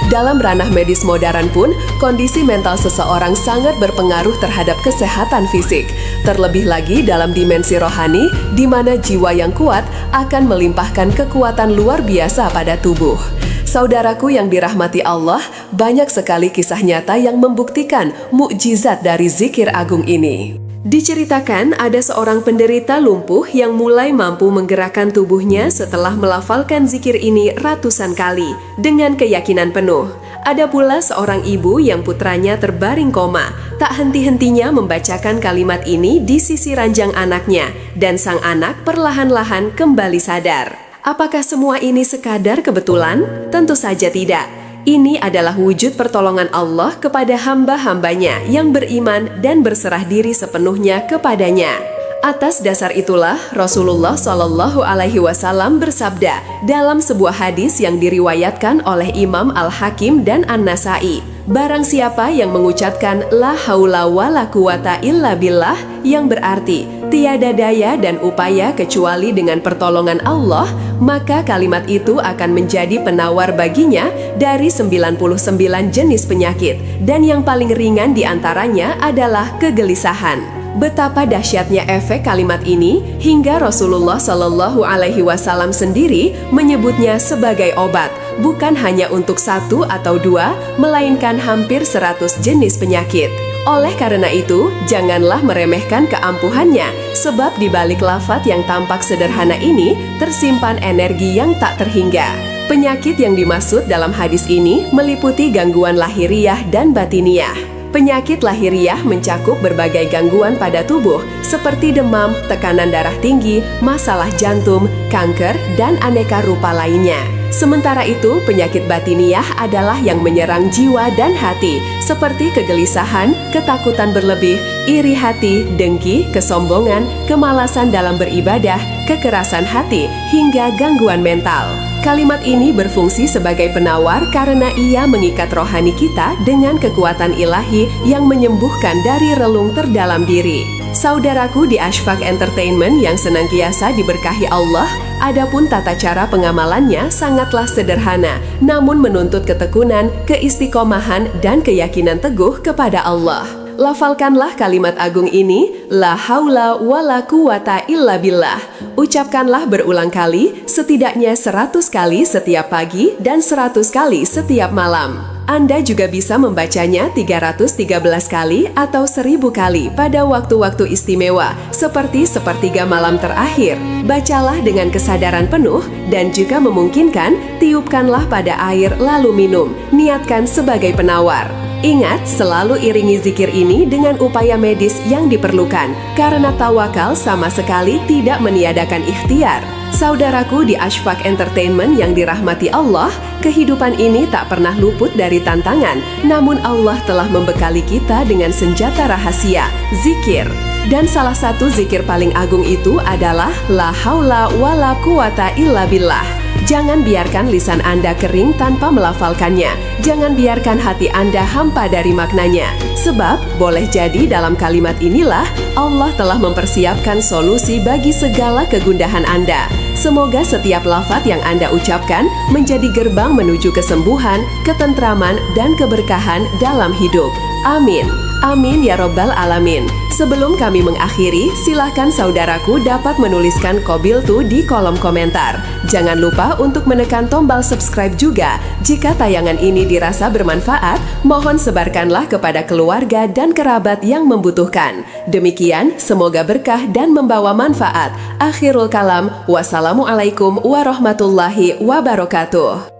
Dalam ranah medis modern pun, kondisi mental seseorang sangat berpengaruh terhadap kesehatan fisik. Terlebih lagi dalam dimensi rohani, di mana jiwa yang kuat akan melimpahkan kekuatan luar biasa pada tubuh. Saudaraku yang dirahmati Allah, banyak sekali kisah nyata yang membuktikan mukjizat dari zikir agung ini. Diceritakan ada seorang penderita lumpuh yang mulai mampu menggerakkan tubuhnya setelah melafalkan zikir ini ratusan kali dengan keyakinan penuh. Ada pula seorang ibu yang putranya terbaring koma, tak henti-hentinya membacakan kalimat ini di sisi ranjang anaknya, dan sang anak perlahan-lahan kembali sadar. Apakah semua ini sekadar kebetulan? Tentu saja tidak. Ini adalah wujud pertolongan Allah kepada hamba-hambanya yang beriman dan berserah diri sepenuhnya kepadanya. Atas dasar itulah Rasulullah Shallallahu Alaihi Wasallam bersabda dalam sebuah hadis yang diriwayatkan oleh Imam Al-Hakim dan An-Nasai, barang siapa yang mengucapkan la haula wala quwata illa billah, yang berarti tiada daya dan upaya kecuali dengan pertolongan Allah, maka kalimat itu akan menjadi penawar baginya dari 99 jenis penyakit, dan yang paling ringan diantaranya adalah kegelisahan. Betapa dahsyatnya efek kalimat ini hingga Rasulullah Shallallahu Alaihi Wasallam sendiri menyebutnya sebagai obat, bukan hanya untuk 1 atau 2, melainkan hampir 100 jenis penyakit. Oleh karena itu, janganlah meremehkan keampuhannya, sebab di balik lafaz yang tampak sederhana ini tersimpan energi yang tak terhingga. Penyakit yang dimaksud dalam hadis ini meliputi gangguan lahiriah dan batiniah. Penyakit lahiriah mencakup berbagai gangguan pada tubuh seperti demam, tekanan darah tinggi, masalah jantung, kanker, dan aneka rupa lainnya. Sementara itu, penyakit batiniah adalah yang menyerang jiwa dan hati, seperti kegelisahan, ketakutan berlebih, iri hati, dengki, kesombongan, kemalasan dalam beribadah, kekerasan hati, hingga gangguan mental. Kalimat ini berfungsi sebagai penawar karena ia mengikat rohani kita dengan kekuatan ilahi yang menyembuhkan dari relung terdalam diri. Saudaraku di Ashfaq Entertainment yang senantiasa diberkahi Allah, adapun tata cara pengamalannya sangatlah sederhana, namun menuntut ketekunan, keistiqomahan, dan keyakinan teguh kepada Allah. Lafalkanlah kalimat agung ini, la haula wala quwata illa billah. Ucapkanlah berulang kali, setidaknya 100 kali setiap pagi dan 100 kali setiap malam. Anda juga bisa membacanya 313 kali atau 1000 kali pada waktu-waktu istimewa, seperti sepertiga malam terakhir. Bacalah dengan kesadaran penuh dan jika memungkinkan, tiupkanlah pada air lalu minum. Niatkan sebagai penawar. Ingat, selalu iringi zikir ini dengan upaya medis yang diperlukan, karena tawakal sama sekali tidak meniadakan ikhtiar. Saudaraku di Ashfaq Entertainment yang dirahmati Allah, kehidupan ini tak pernah luput dari tantangan, namun Allah telah membekali kita dengan senjata rahasia, zikir. Dan salah satu zikir paling agung itu adalah la haula wala quwata illa billah. Jangan biarkan lisan Anda kering tanpa melafalkannya. Jangan biarkan hati Anda hampa dari maknanya. Sebab, boleh jadi dalam kalimat inilah Allah telah mempersiapkan solusi bagi segala kegundahan Anda. Semoga setiap lafaz yang Anda ucapkan menjadi gerbang menuju kesembuhan, ketentraman, dan keberkahan dalam hidup. Amin. Amin ya Rabbal Alamin. Sebelum kami mengakhiri, silahkan saudaraku dapat menuliskan Qabiltu di kolom komentar. Jangan lupa untuk menekan tombol subscribe juga. Jika tayangan ini dirasa bermanfaat, mohon sebarkanlah kepada keluarga dan kerabat yang membutuhkan. Demikian, semoga berkah dan membawa manfaat. Akhirul kalam, wassalamualaikum warahmatullahi wabarakatuh.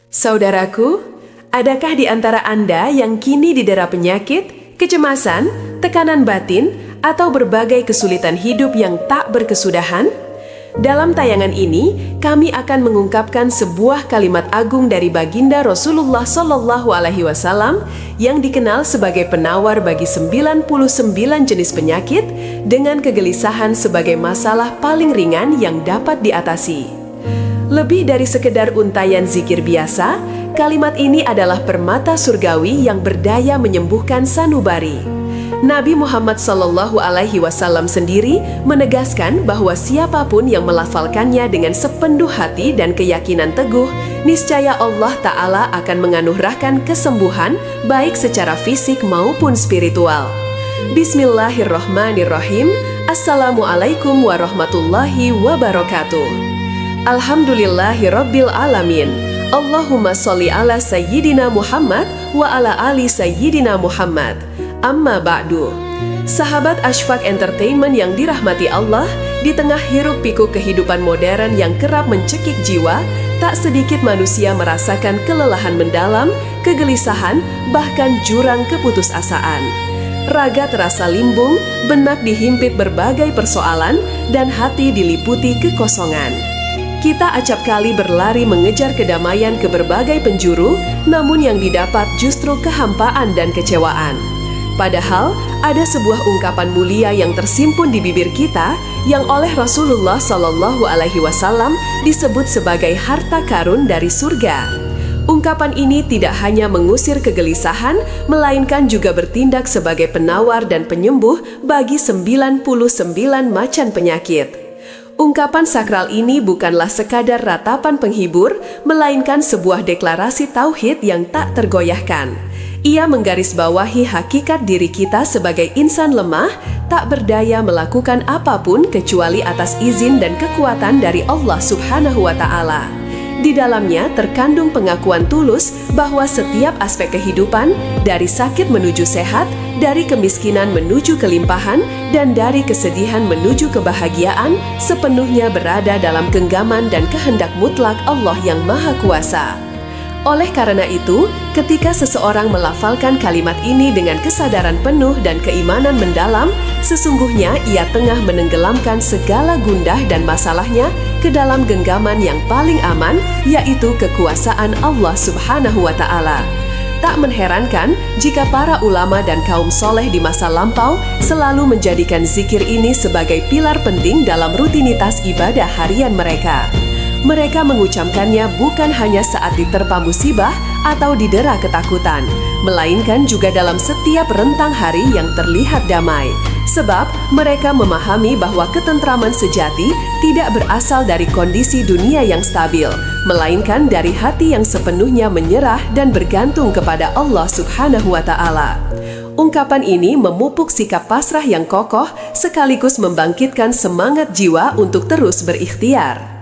Saudaraku, adakah di antara Anda yang kini didera penyakit, kecemasan, tekanan batin, atau berbagai kesulitan hidup yang tak berkesudahan? Dalam tayangan ini, kami akan mengungkapkan sebuah kalimat agung dari baginda Rasulullah Shallallahu Alaihi Wasallam yang dikenal sebagai penawar bagi 99 jenis penyakit dengan kegelisahan sebagai masalah paling ringan yang dapat diatasi. Lebih dari sekedar untayan zikir biasa, kalimat ini adalah permata surgawi yang berdaya menyembuhkan sanubari. Nabi Muhammad Sallallahu Alaihi Wasallam sendiri menegaskan bahwa siapapun yang melafalkannya dengan sepenuh hati dan keyakinan teguh, niscaya Allah Ta'ala akan menganugerahkan kesembuhan baik secara fisik maupun spiritual. Bismillahirrahmanirrahim. Assalamualaikum warahmatullahi wabarakatuh. Alhamdulillahirabbil alamin. Allahumma sholli ala sayyidina Muhammad wa ala ali sayyidina Muhammad. Amma ba'du. Sahabat Ashfaq Entertainment yang dirahmati Allah, Di tengah hiruk-pikuk kehidupan modern yang kerap mencekik jiwa, tak sedikit manusia merasakan kelelahan mendalam, kegelisahan, bahkan jurang keputusasaan. Raga terasa limbung, benak dihimpit berbagai persoalan, dan hati diliputi kekosongan. Kita acap kali berlari mengejar kedamaian ke berbagai penjuru, namun yang didapat justru kehampaan dan kecewaan. Padahal, ada sebuah ungkapan mulia yang tersimpun di bibir kita yang oleh Rasulullah SAW disebut sebagai harta karun dari surga. Ungkapan ini tidak hanya mengusir kegelisahan, melainkan juga bertindak sebagai penawar dan penyembuh bagi 99 macan penyakit. Ungkapan sakral ini bukanlah sekadar ratapan penghibur, melainkan sebuah deklarasi tauhid yang tak tergoyahkan. Ia menggarisbawahi hakikat diri kita sebagai insan lemah, tak berdaya melakukan apapun kecuali atas izin dan kekuatan dari Allah Subhanahu wa Ta'ala. Di dalamnya terkandung pengakuan tulus bahwa setiap aspek kehidupan, dari sakit menuju sehat, dari kemiskinan menuju kelimpahan, dan dari kesedihan menuju kebahagiaan, sepenuhnya berada dalam genggaman dan kehendak mutlak Allah yang Maha Kuasa. Oleh karena itu, ketika seseorang melafalkan kalimat ini dengan kesadaran penuh dan keimanan mendalam, sesungguhnya ia tengah menenggelamkan segala gundah dan masalahnya ke dalam genggaman yang paling aman, yaitu kekuasaan Allah Subhanahu wa Ta'ala. Tak mengherankan jika para ulama dan kaum soleh di masa lampau selalu menjadikan zikir ini sebagai pilar penting dalam rutinitas ibadah harian mereka. Mereka mengucapkannya bukan hanya saat diterpa musibah atau didera ketakutan, melainkan juga dalam setiap rentang hari yang terlihat damai. Sebab mereka memahami bahwa ketentraman sejati tidak berasal dari kondisi dunia yang stabil, melainkan dari hati yang sepenuhnya menyerah dan bergantung kepada Allah Subhanahu wa Ta'ala. Ungkapan ini memupuk sikap pasrah yang kokoh sekaligus membangkitkan semangat jiwa untuk terus berikhtiar.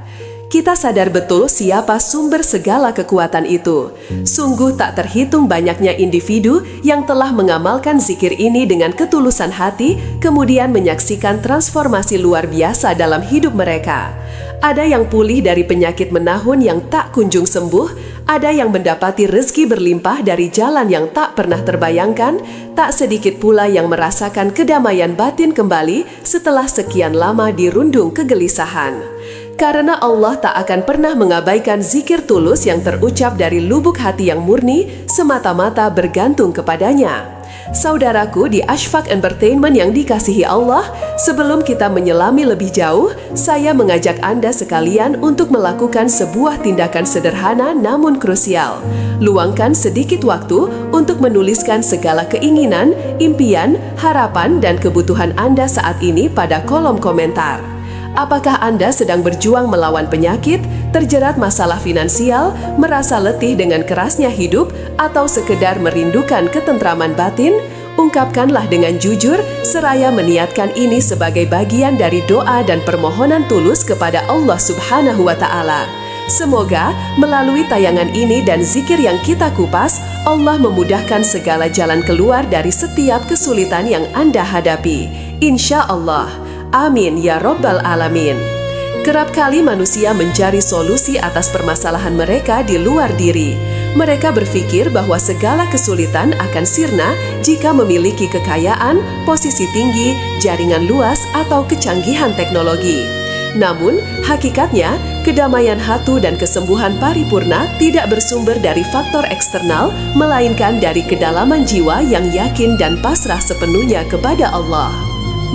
Kita sadar betul siapa sumber segala kekuatan itu. Sungguh tak terhitung banyaknya individu yang telah mengamalkan zikir ini dengan ketulusan hati, kemudian menyaksikan transformasi luar biasa dalam hidup mereka. Ada yang pulih dari penyakit menahun yang tak kunjung sembuh, ada yang mendapati rezeki berlimpah dari jalan yang tak pernah terbayangkan, tak sedikit pula yang merasakan kedamaian batin kembali setelah sekian lama dirundung kegelisahan. Karena Allah tak akan pernah mengabaikan zikir tulus yang terucap dari lubuk hati yang murni, semata-mata bergantung kepadanya. Saudaraku di Ashfaq Entertainment yang dikasihi Allah, sebelum kita menyelami lebih jauh, saya mengajak Anda sekalian untuk melakukan sebuah tindakan sederhana namun krusial. Luangkan sedikit waktu untuk menuliskan segala keinginan, impian, harapan, dan kebutuhan Anda saat ini pada kolom komentar. Apakah Anda sedang berjuang melawan penyakit, terjerat masalah finansial, merasa letih dengan kerasnya hidup, atau sekedar merindukan ketentraman batin? Ungkapkanlah dengan jujur, seraya meniatkan ini sebagai bagian dari doa dan permohonan tulus kepada Allah Subhanahu wa Ta'ala. Semoga melalui tayangan ini dan zikir yang kita kupas, Allah memudahkan segala jalan keluar dari setiap kesulitan yang Anda hadapi. Insya Allah. Amin ya Rabbal Alamin. Kerap kali manusia mencari solusi atas permasalahan mereka di luar diri. Mereka berpikir bahwa segala kesulitan akan sirna jika memiliki kekayaan, posisi tinggi, jaringan luas, atau kecanggihan teknologi. Namun, hakikatnya, kedamaian hati dan kesembuhan paripurna tidak bersumber dari faktor eksternal, melainkan dari kedalaman jiwa yang yakin dan pasrah sepenuhnya kepada Allah.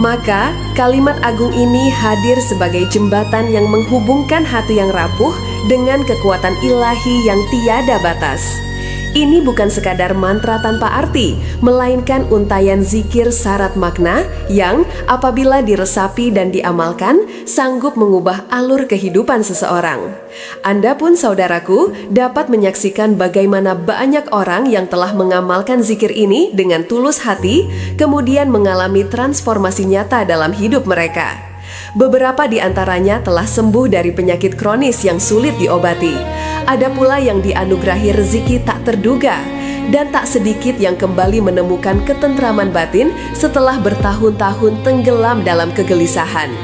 Maka, kalimat agung ini hadir sebagai jembatan yang menghubungkan hati yang rapuh dengan kekuatan ilahi yang tiada batas. Ini bukan sekadar mantra tanpa arti, melainkan untayan zikir syarat makna yang apabila diresapi dan diamalkan, sanggup mengubah alur kehidupan seseorang. Anda pun saudaraku dapat menyaksikan bagaimana banyak orang yang telah mengamalkan zikir ini dengan tulus hati, kemudian mengalami transformasi nyata dalam hidup mereka. Beberapa di antaranya telah sembuh dari penyakit kronis yang sulit diobati. Ada pula yang dianugerahi rezeki tak terduga, dan tak sedikit yang kembali menemukan ketentraman batin setelah bertahun-tahun tenggelam dalam kegelisahan.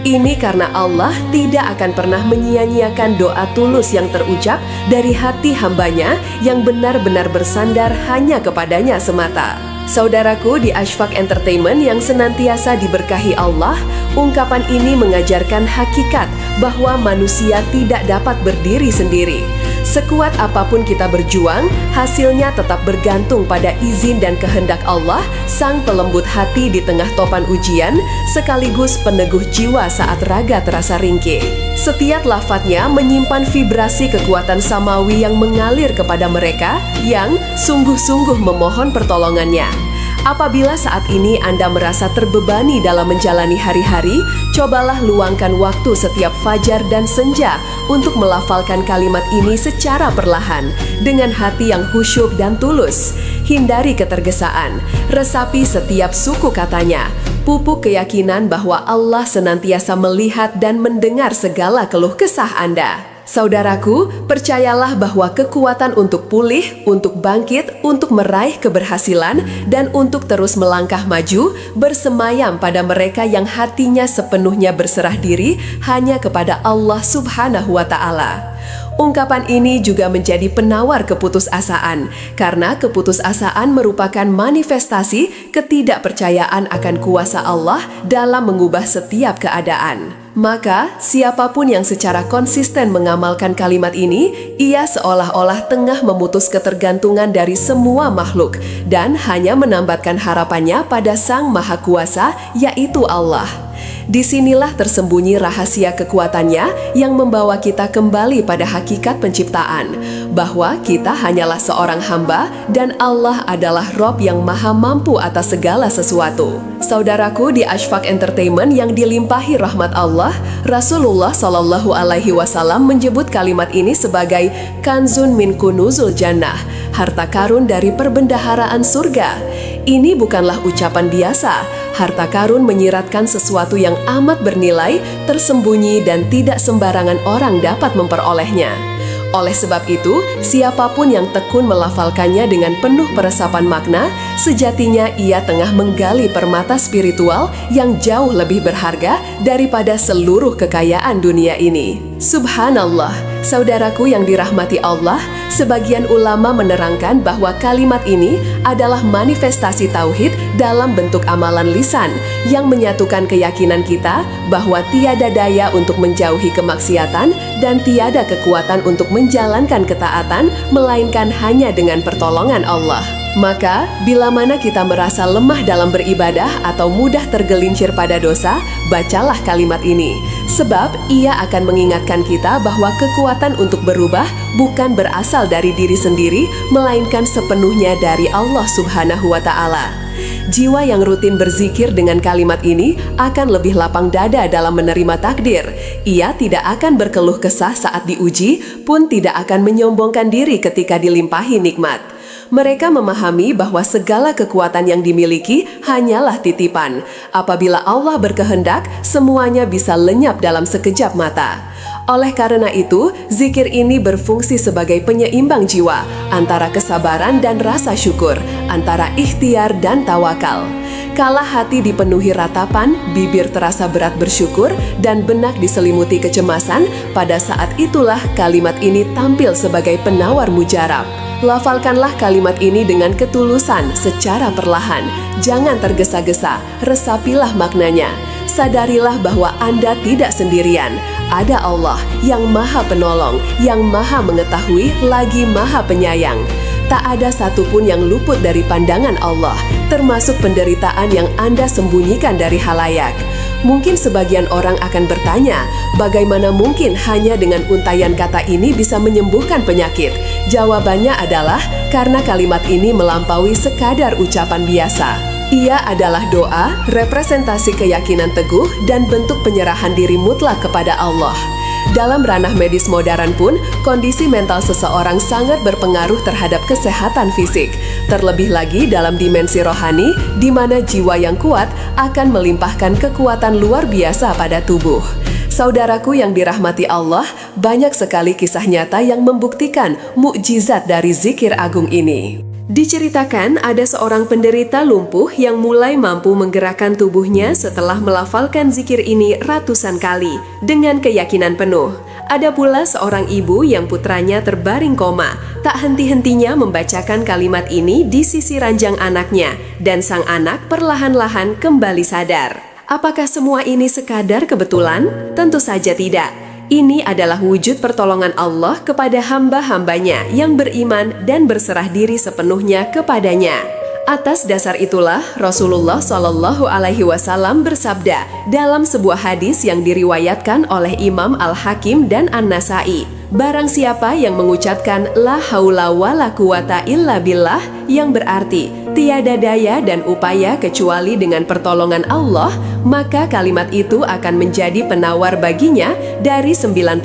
Ini karena Allah tidak akan pernah menyia-nyiakan doa tulus yang terucap dari hati hambanya yang benar-benar bersandar hanya kepadanya semata. Saudaraku di Ashfaq Entertainment yang senantiasa diberkahi Allah, ungkapan ini mengajarkan hakikat bahwa manusia tidak dapat berdiri sendiri. Sekuat apapun kita berjuang, hasilnya tetap bergantung pada izin dan kehendak Allah, Sang Pelembut hati di tengah topan ujian, sekaligus peneguh jiwa saat raga terasa ringkih. Setiap lafadznya menyimpan vibrasi kekuatan samawi yang mengalir kepada mereka yang sungguh-sungguh memohon pertolongannya. Apabila saat ini Anda merasa terbebani dalam menjalani hari-hari, cobalah luangkan waktu setiap fajar dan senja untuk melafalkan kalimat ini secara perlahan, dengan hati yang khusyuk dan tulus. Hindari ketergesaan, resapi setiap suku katanya, pupuk keyakinan bahwa Allah senantiasa melihat dan mendengar segala keluh kesah Anda. Saudaraku, percayalah bahwa kekuatan untuk pulih, untuk bangkit, untuk meraih keberhasilan, dan untuk terus melangkah maju bersemayam pada mereka yang hatinya sepenuhnya berserah diri hanya kepada Allah Subhanahu wa Ta'ala. Ungkapan ini juga menjadi penawar keputusasaan, karena keputusasaan merupakan manifestasi ketidakpercayaan akan kuasa Allah dalam mengubah setiap keadaan. Maka, siapapun yang secara konsisten mengamalkan kalimat ini, ia seolah-olah tengah memutus ketergantungan dari semua makhluk dan hanya menambatkan harapannya pada Sang Maha Kuasa, yaitu Allah. Disinilah tersembunyi rahasia kekuatannya yang membawa kita kembali pada hakikat penciptaan, bahwa kita hanyalah seorang hamba dan Allah adalah Rob yang maha mampu atas segala sesuatu. Saudaraku di Ashfaq Entertainment yang dilimpahi rahmat Allah, Rasulullah Shallallahu Alaihi Wasallam menyebut kalimat ini sebagai kanzun min kunuzul jannah, harta karun dari perbendaharaan surga. Ini bukanlah ucapan biasa. Harta karun menyiratkan sesuatu yang amat bernilai, tersembunyi, dan tidak sembarangan orang dapat memperolehnya. Oleh sebab itu, siapapun yang tekun melafalkannya dengan penuh peresapan makna, sejatinya ia tengah menggali permata spiritual yang jauh lebih berharga daripada seluruh kekayaan dunia ini. Subhanallah, saudaraku yang dirahmati Allah, sebagian ulama menerangkan bahwa kalimat ini adalah manifestasi tauhid dalam bentuk amalan lisan yang menyatukan keyakinan kita bahwa tiada daya untuk menjauhi kemaksiatan dan tiada kekuatan untuk menjalankan ketaatan melainkan hanya dengan pertolongan Allah. Maka, bila mana kita merasa lemah dalam beribadah atau mudah tergelincir pada dosa, bacalah kalimat ini. Sebab ia akan mengingatkan kita bahwa kekuatan untuk berubah bukan berasal dari diri sendiri, melainkan sepenuhnya dari Allah Subhanahu wa Ta'ala. Jiwa yang rutin berzikir dengan kalimat ini akan lebih lapang dada dalam menerima takdir. Ia tidak akan berkeluh kesah saat diuji, pun tidak akan menyombongkan diri ketika dilimpahi nikmat. Mereka memahami bahwa segala kekuatan yang dimiliki hanyalah titipan. Apabila Allah berkehendak, semuanya bisa lenyap dalam sekejap mata. Oleh karena itu, zikir ini berfungsi sebagai penyeimbang jiwa antara kesabaran dan rasa syukur, antara ikhtiar dan tawakal. Kala hati dipenuhi ratapan, bibir terasa berat bersyukur, dan benak diselimuti kecemasan, pada saat itulah kalimat ini tampil sebagai penawar mujarab. Lafalkanlah kalimat ini dengan ketulusan secara perlahan. Jangan tergesa-gesa, resapilah maknanya. Sadarilah bahwa Anda tidak sendirian. Ada Allah yang Maha Penolong, yang Maha Mengetahui, lagi Maha Penyayang. Tak ada satupun yang luput dari pandangan Allah, termasuk penderitaan yang Anda sembunyikan dari halayak. Mungkin sebagian orang akan bertanya, bagaimana mungkin hanya dengan untaian kata ini bisa menyembuhkan penyakit? Jawabannya adalah karena kalimat ini melampaui sekadar ucapan biasa. Ia adalah doa, representasi keyakinan teguh, dan bentuk penyerahan diri mutlak kepada Allah. Dalam ranah medis modern pun, kondisi mental seseorang sangat berpengaruh terhadap kesehatan fisik. Terlebih lagi dalam dimensi rohani, di mana jiwa yang kuat akan melimpahkan kekuatan luar biasa pada tubuh. Saudaraku yang dirahmati Allah, banyak sekali kisah nyata yang membuktikan mukjizat dari zikir agung ini. Diceritakan ada seorang penderita lumpuh yang mulai mampu menggerakkan tubuhnya setelah melafalkan zikir ini ratusan kali dengan keyakinan penuh. Ada pula seorang ibu yang putranya terbaring koma, tak henti-hentinya membacakan kalimat ini di sisi ranjang anaknya, dan sang anak perlahan-lahan kembali sadar. Apakah semua ini sekadar kebetulan? Tentu saja tidak. Ini adalah wujud pertolongan Allah kepada hamba-hambanya yang beriman dan berserah diri sepenuhnya kepadanya. Atas dasar itulah Rasulullah Shallallahu Alaihi Wasallam bersabda dalam sebuah hadis yang diriwayatkan oleh Imam Al-Hakim dan An-Nasai, barang siapa yang mengucapkan la haula wala quwata illa billah, yang berarti tiada daya dan upaya kecuali dengan pertolongan Allah, maka kalimat itu akan menjadi penawar baginya dari 99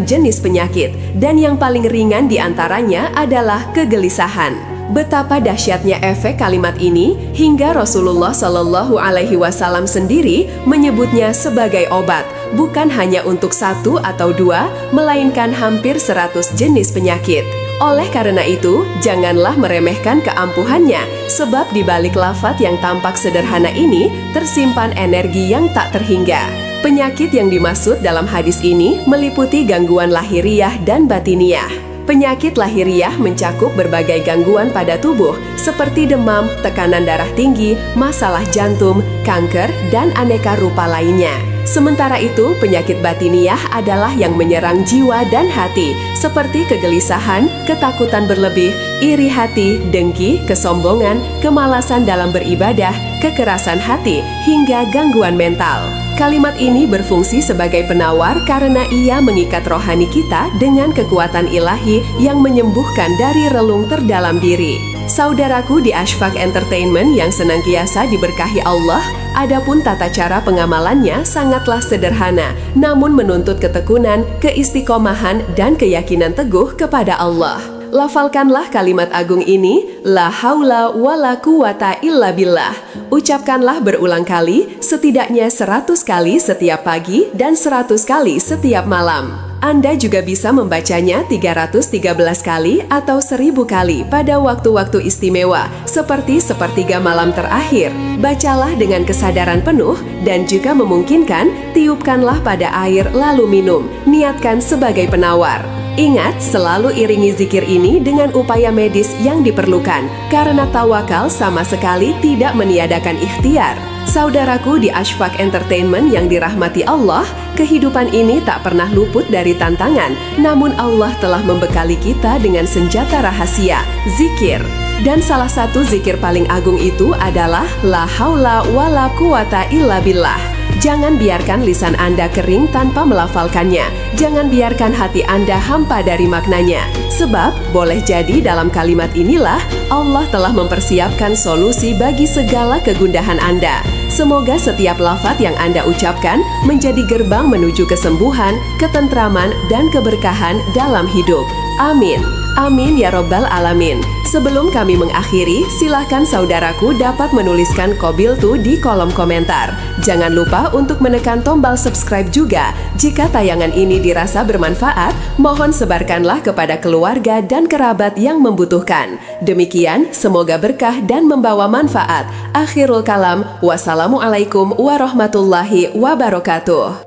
jenis penyakit, dan yang paling ringan diantaranya adalah kegelisahan. Betapa dahsyatnya efek kalimat ini hingga Rasulullah Shallallahu Alaihi Wasallam sendiri menyebutnya sebagai obat, bukan hanya untuk 1 atau 2, melainkan hampir 100 jenis penyakit. Oleh karena itu, janganlah meremehkan keampuhannya, sebab di balik lafaz yang tampak sederhana ini tersimpan energi yang tak terhingga. Penyakit yang dimaksud dalam hadis ini meliputi gangguan lahiriah dan batiniah. Penyakit lahiriah mencakup berbagai gangguan pada tubuh seperti demam, tekanan darah tinggi, masalah jantung, kanker, dan aneka rupa lainnya. Sementara itu, penyakit batiniah adalah yang menyerang jiwa dan hati seperti kegelisahan, ketakutan berlebih, iri hati, dengki, kesombongan, kemalasan dalam beribadah, kekerasan hati, hingga gangguan mental. Kalimat ini berfungsi sebagai penawar karena ia mengikat rohani kita dengan kekuatan ilahi yang menyembuhkan dari relung terdalam diri. Saudaraku di Ashfaq Entertainment yang senantiasa diberkahi Allah, adapun tata cara pengamalannya sangatlah sederhana, namun menuntut ketekunan, keistiqomahan, dan keyakinan teguh kepada Allah. Lafalkanlah kalimat agung ini, la haula wala quwata illa billah. Ucapkanlah berulang kali, setidaknya 100 kali setiap pagi dan 100 kali setiap malam. Anda juga bisa membacanya 313 kali atau 1000 kali pada waktu-waktu istimewa, seperti sepertiga malam terakhir. Bacalah dengan kesadaran penuh dan jika memungkinkan, tiupkanlah pada air lalu minum. Niatkan sebagai penawar. Ingat, selalu iringi zikir ini dengan upaya medis yang diperlukan, karena tawakal sama sekali tidak meniadakan ikhtiar. Saudaraku di Ashfaq Entertainment yang dirahmati Allah, kehidupan ini tak pernah luput dari tantangan, namun Allah telah membekali kita dengan senjata rahasia, zikir. Dan salah satu zikir paling agung itu adalah la haula wala quwata illa billah. Jangan biarkan lisan Anda kering tanpa melafalkannya. Jangan biarkan hati Anda hampa dari maknanya. Sebab, boleh jadi dalam kalimat inilah Allah telah mempersiapkan solusi bagi segala kegundahan Anda. Semoga setiap lafaz yang Anda ucapkan menjadi gerbang menuju kesembuhan, ketentraman, dan keberkahan dalam hidup. Amin. Amin ya Rabbal Alamin. Sebelum kami mengakhiri, silahkan saudaraku dapat menuliskan Qabiltu di kolom komentar. Jangan lupa untuk menekan tombol subscribe juga. Jika tayangan ini dirasa bermanfaat, mohon sebarkanlah kepada keluarga dan kerabat yang membutuhkan. Demikian, semoga berkah dan membawa manfaat. Akhirul kalam, wassalamualaikum warahmatullahi wabarakatuh.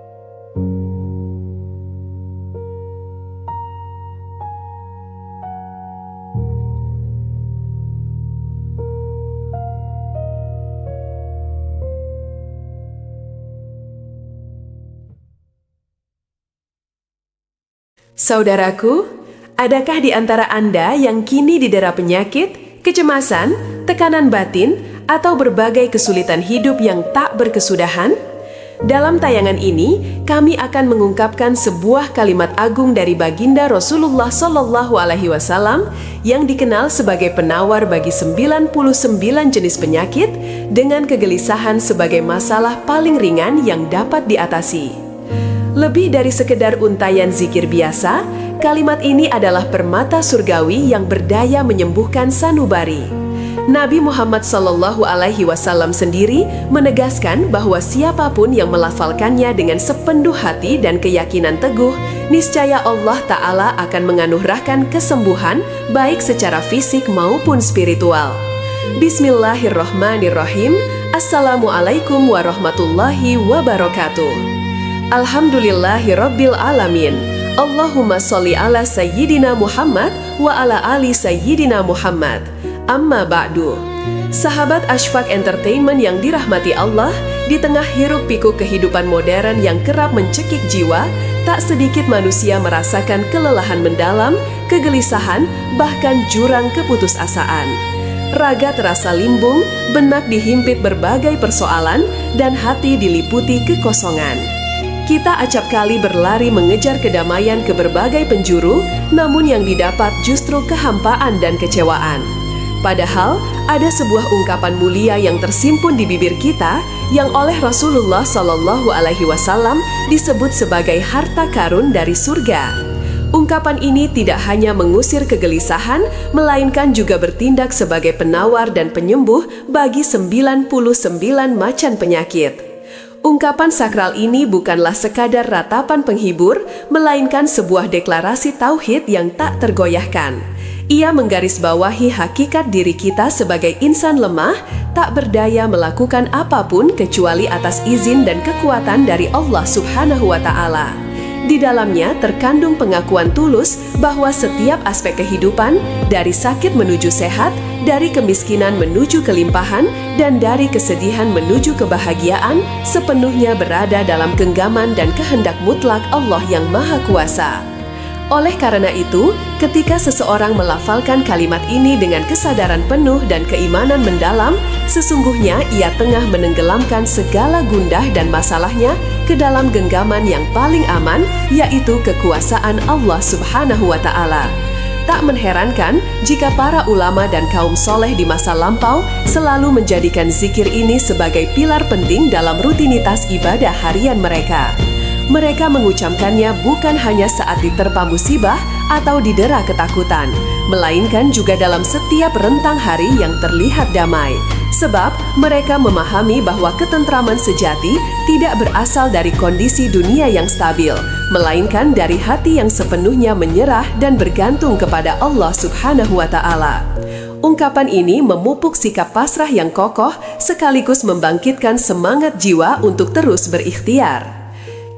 Saudaraku, adakah di antara Anda yang kini didera penyakit, kecemasan, tekanan batin, atau berbagai kesulitan hidup yang tak berkesudahan? Dalam tayangan ini, kami akan mengungkapkan sebuah kalimat agung dari baginda Rasulullah Shallallahu Alaihi Wasallam yang dikenal sebagai penawar bagi 99 jenis penyakit dengan kegelisahan sebagai masalah paling ringan yang dapat diatasi. Lebih dari sekedar untayan zikir biasa, kalimat ini adalah permata surgawi yang berdaya menyembuhkan sanubari. Nabi Muhammad Sallallahu Alaihi Wasallam sendiri menegaskan bahwa siapapun yang melafalkannya dengan sepenuh hati dan keyakinan teguh, niscaya Allah Ta'ala akan menganugerahkan kesembuhan baik secara fisik maupun spiritual. Bismillahirrohmanirrohim. Assalamualaikum warahmatullahi wabarakatuh. Alhamdulillahirabbil alamin. Allahumma sholli ala sayyidina Muhammad wa ala ali sayyidina Muhammad. Amma ba'du. Sahabat Ashfaq Entertainment yang dirahmati Allah, di tengah hiruk-pikuk kehidupan modern yang kerap mencekik jiwa, tak sedikit manusia merasakan kelelahan mendalam, kegelisahan, bahkan jurang keputusasaan. Raga terasa limbung, benak dihimpit berbagai persoalan, dan hati diliputi kekosongan. Kita acap kali berlari mengejar kedamaian ke berbagai penjuru, namun yang didapat justru kehampaan dan kecewaan. Padahal, ada sebuah ungkapan mulia yang tersimpun di bibir kita, yang oleh Rasulullah SAW disebut sebagai harta karun dari surga. Ungkapan ini tidak hanya mengusir kegelisahan, melainkan juga bertindak sebagai penawar dan penyembuh bagi 99 macan penyakit. Ungkapan sakral ini bukanlah sekadar ratapan penghibur, melainkan sebuah deklarasi tauhid yang tak tergoyahkan. Ia menggarisbawahi hakikat diri kita sebagai insan lemah, tak berdaya melakukan apapun kecuali atas izin dan kekuatan dari Allah Subhanahu wa Ta'ala. Di dalamnya terkandung pengakuan tulus bahwa setiap aspek kehidupan, dari sakit menuju sehat, dari kemiskinan menuju kelimpahan, dan dari kesedihan menuju kebahagiaan, sepenuhnya berada dalam genggaman dan kehendak mutlak Allah yang Maha Kuasa. Oleh karena itu, ketika seseorang melafalkan kalimat ini dengan kesadaran penuh dan keimanan mendalam, sesungguhnya ia tengah menenggelamkan segala gundah dan masalahnya ke dalam genggaman yang paling aman, yaitu kekuasaan Allah Subhanahu wa Ta'ala. Tak mengherankan jika para ulama dan kaum soleh di masa lampau selalu menjadikan zikir ini sebagai pilar penting dalam rutinitas ibadah harian mereka. Mereka mengucapkannya bukan hanya saat diterpa musibah atau didera ketakutan, melainkan juga dalam setiap rentang hari yang terlihat damai. Sebab mereka memahami bahwa ketentraman sejati tidak berasal dari kondisi dunia yang stabil, melainkan dari hati yang sepenuhnya menyerah dan bergantung kepada Allah Subhanahu wa Ta'ala. Ungkapan ini memupuk sikap pasrah yang kokoh sekaligus membangkitkan semangat jiwa untuk terus berikhtiar.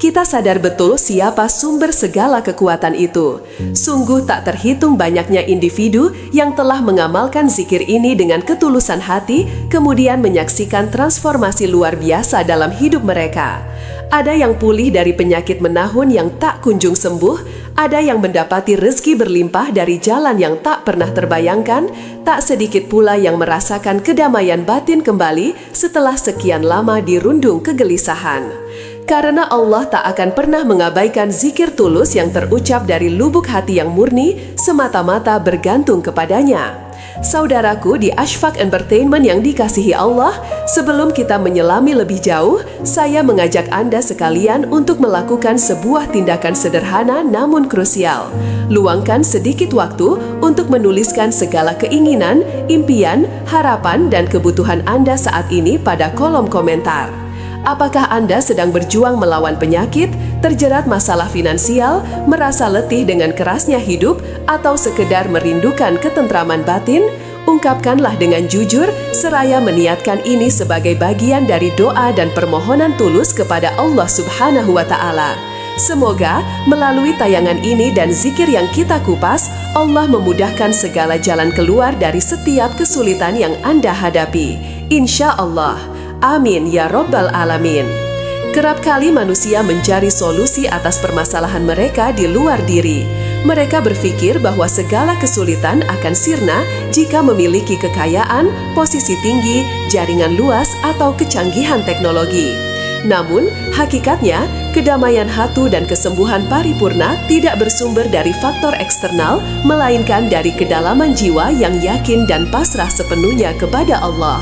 Kita sadar betul siapa sumber segala kekuatan itu. Sungguh tak terhitung banyaknya individu yang telah mengamalkan zikir ini dengan ketulusan hati, kemudian menyaksikan transformasi luar biasa dalam hidup mereka. Ada yang pulih dari penyakit menahun yang tak kunjung sembuh, ada yang mendapati rezeki berlimpah dari jalan yang tak pernah terbayangkan, tak sedikit pula yang merasakan kedamaian batin kembali setelah sekian lama dirundung kegelisahan. Karena Allah tak akan pernah mengabaikan zikir tulus yang terucap dari lubuk hati yang murni, semata-mata bergantung kepadanya. Saudaraku di Ashfaq Entertainment yang dikasihi Allah, sebelum kita menyelami lebih jauh, saya mengajak Anda sekalian untuk melakukan sebuah tindakan sederhana namun krusial. Luangkan sedikit waktu untuk menuliskan segala keinginan, impian, harapan, dan kebutuhan Anda saat ini pada kolom komentar. Apakah Anda sedang berjuang melawan penyakit, terjerat masalah finansial, merasa letih dengan kerasnya hidup, atau sekedar merindukan ketentraman batin? Ungkapkanlah dengan jujur, seraya meniatkan ini sebagai bagian dari doa dan permohonan tulus kepada Allah Subhanahu wa Ta'ala. Semoga melalui tayangan ini dan zikir yang kita kupas, Allah memudahkan segala jalan keluar dari setiap kesulitan yang Anda hadapi. Insya Allah. Amin ya Rabbal Alamin. Kerap kali manusia mencari solusi atas permasalahan mereka di luar diri. Mereka berpikir bahwa segala kesulitan akan sirna jika memiliki kekayaan, posisi tinggi, jaringan luas, atau kecanggihan teknologi. Namun, hakikatnya, kedamaian hati dan kesembuhan paripurna tidak bersumber dari faktor eksternal, melainkan dari kedalaman jiwa yang yakin dan pasrah sepenuhnya kepada Allah.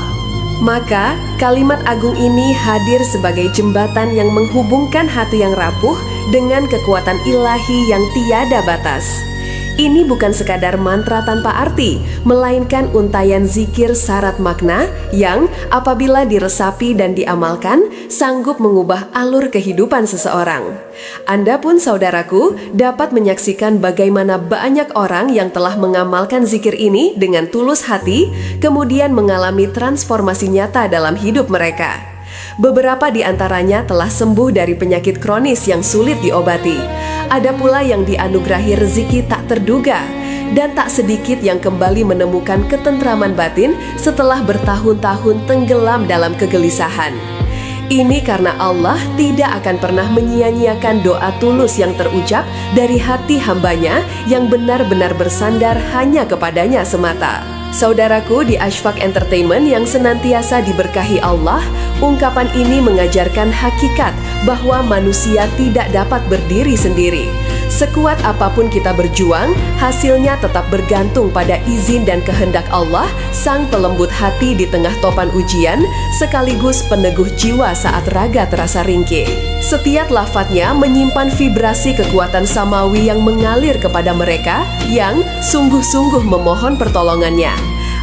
Maka, kalimat agung ini hadir sebagai jembatan yang menghubungkan hati yang rapuh dengan kekuatan ilahi yang tiada batas. Ini bukan sekadar mantra tanpa arti, melainkan untayan zikir syarat makna yang apabila diresapi dan diamalkan, sanggup mengubah alur kehidupan seseorang. Anda pun saudaraku dapat menyaksikan bagaimana banyak orang yang telah mengamalkan zikir ini dengan tulus hati, kemudian mengalami transformasi nyata dalam hidup mereka. Beberapa di antaranya telah sembuh dari penyakit kronis yang sulit diobati. Ada pula yang dianugerahi rezeki tak terduga, dan tak sedikit yang kembali menemukan ketentraman batin setelah bertahun-tahun tenggelam dalam kegelisahan. Ini karena Allah tidak akan pernah menyia-nyiakan doa tulus yang terucap dari hati hambanya yang benar-benar bersandar hanya kepadanya semata. Saudaraku di Ashfaq Entertainment yang senantiasa diberkahi Allah, ungkapan ini mengajarkan hakikat bahwa manusia tidak dapat berdiri sendiri. Sekuat apapun kita berjuang, hasilnya tetap bergantung pada izin dan kehendak Allah, Sang Pelembut hati di tengah topan ujian, sekaligus peneguh jiwa saat raga terasa ringkih. Setiap lafadznya menyimpan vibrasi kekuatan samawi yang mengalir kepada mereka yang sungguh-sungguh memohon pertolongannya.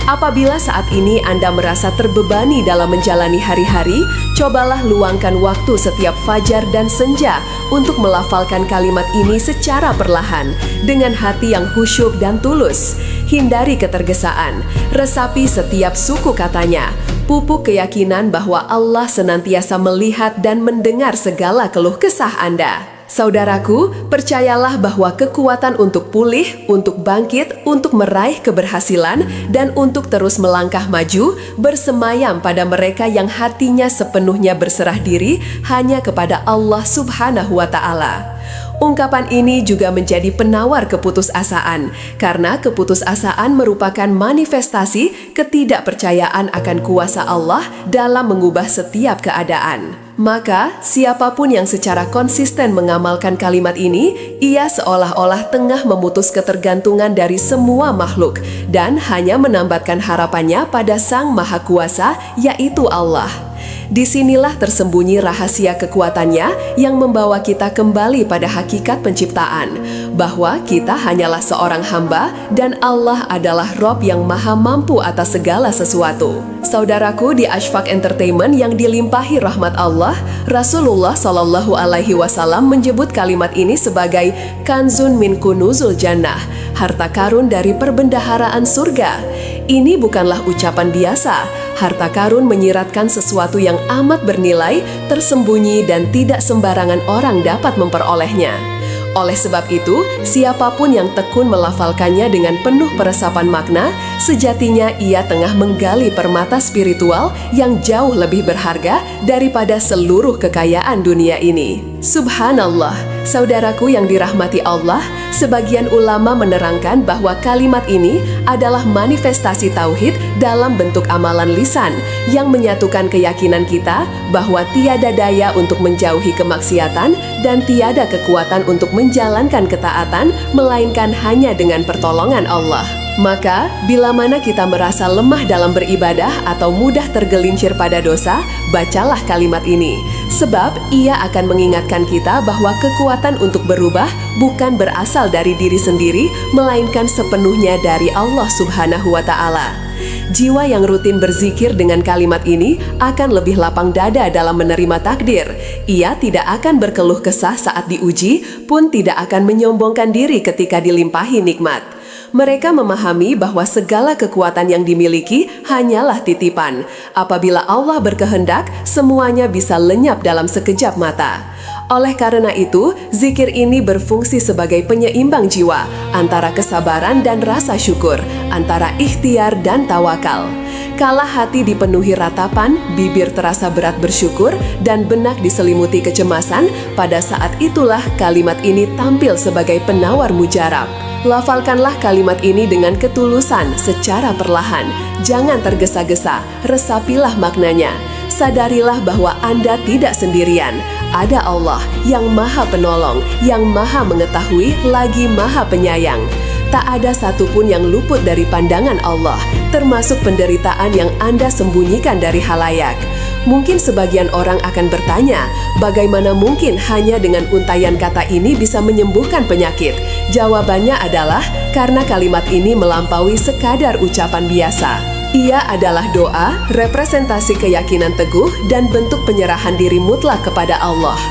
Apabila saat ini Anda merasa terbebani dalam menjalani hari-hari, cobalah luangkan waktu setiap fajar dan senja untuk melafalkan kalimat ini secara perlahan, dengan hati yang khusyuk dan tulus. Hindari ketergesaan, resapi setiap suku katanya, pupuk keyakinan bahwa Allah senantiasa melihat dan mendengar segala keluh kesah Anda. Saudaraku, percayalah bahwa kekuatan untuk pulih, untuk bangkit, untuk meraih keberhasilan, dan untuk terus melangkah maju bersemayam pada mereka yang hatinya sepenuhnya berserah diri hanya kepada Allah Subhanahu wa Ta'ala. Ungkapan ini juga menjadi penawar keputusasaan, karena keputusasaan merupakan manifestasi ketidakpercayaan akan kuasa Allah dalam mengubah setiap keadaan. Maka, siapapun yang secara konsisten mengamalkan kalimat ini, ia seolah-olah tengah memutus ketergantungan dari semua makhluk dan hanya menambatkan harapannya pada Sang Maha Kuasa, yaitu Allah. Disinilah tersembunyi rahasia kekuatannya yang membawa kita kembali pada hakikat penciptaan, bahwa kita hanyalah seorang hamba dan Allah adalah Rob yang maha mampu atas segala sesuatu. Saudaraku di Ashfaq Entertainment yang dilimpahi rahmat Allah, Rasulullah Shallallahu Alaihi Wasallam menyebut kalimat ini sebagai kanzun min kunuzul jannah, harta karun dari perbendaharaan surga. Ini bukanlah ucapan biasa. Harta karun menyiratkan sesuatu yang amat bernilai, tersembunyi dan tidak sembarangan orang dapat memperolehnya. Oleh sebab itu, siapapun yang tekun melafalkannya dengan penuh peresapan makna, sejatinya ia tengah menggali permata spiritual yang jauh lebih berharga daripada seluruh kekayaan dunia ini. Subhanallah, saudaraku yang dirahmati Allah, sebagian ulama menerangkan bahwa kalimat ini adalah manifestasi tauhid dalam bentuk amalan lisan yang menyatukan keyakinan kita bahwa tiada daya untuk menjauhi kemaksiatan dan tiada kekuatan untuk menjalankan ketaatan melainkan hanya dengan pertolongan Allah. Maka, bila mana kita merasa lemah dalam beribadah atau mudah tergelincir pada dosa, bacalah kalimat ini. Sebab ia akan mengingatkan kita bahwa kekuatan untuk berubah bukan berasal dari diri sendiri, melainkan sepenuhnya dari Allah Subhanahu wa Ta'ala. Jiwa yang rutin berzikir dengan kalimat ini akan lebih lapang dada dalam menerima takdir. Ia tidak akan berkeluh kesah saat diuji, pun tidak akan menyombongkan diri ketika dilimpahi nikmat. Mereka memahami bahwa segala kekuatan yang dimiliki hanyalah titipan. Apabila Allah berkehendak, semuanya bisa lenyap dalam sekejap mata. Oleh karena itu, zikir ini berfungsi sebagai penyeimbang jiwa antara kesabaran dan rasa syukur, antara ikhtiar dan tawakal. Kala hati dipenuhi ratapan, bibir terasa berat bersyukur, dan benak diselimuti kecemasan, pada saat itulah kalimat ini tampil sebagai penawar mujarab. Lafalkanlah kalimat ini dengan ketulusan secara perlahan. Jangan tergesa-gesa, resapilah maknanya. Sadarilah bahwa Anda tidak sendirian. Ada Allah yang maha penolong, yang maha mengetahui, lagi maha penyayang. Tak ada satupun yang luput dari pandangan Allah, termasuk penderitaan yang Anda sembunyikan dari halayak. Mungkin sebagian orang akan bertanya, bagaimana mungkin hanya dengan untaian kata ini bisa menyembuhkan penyakit? Jawabannya adalah karena kalimat ini melampaui sekadar ucapan biasa. Ia adalah doa, representasi keyakinan teguh, dan bentuk penyerahan diri mutlak kepada Allah.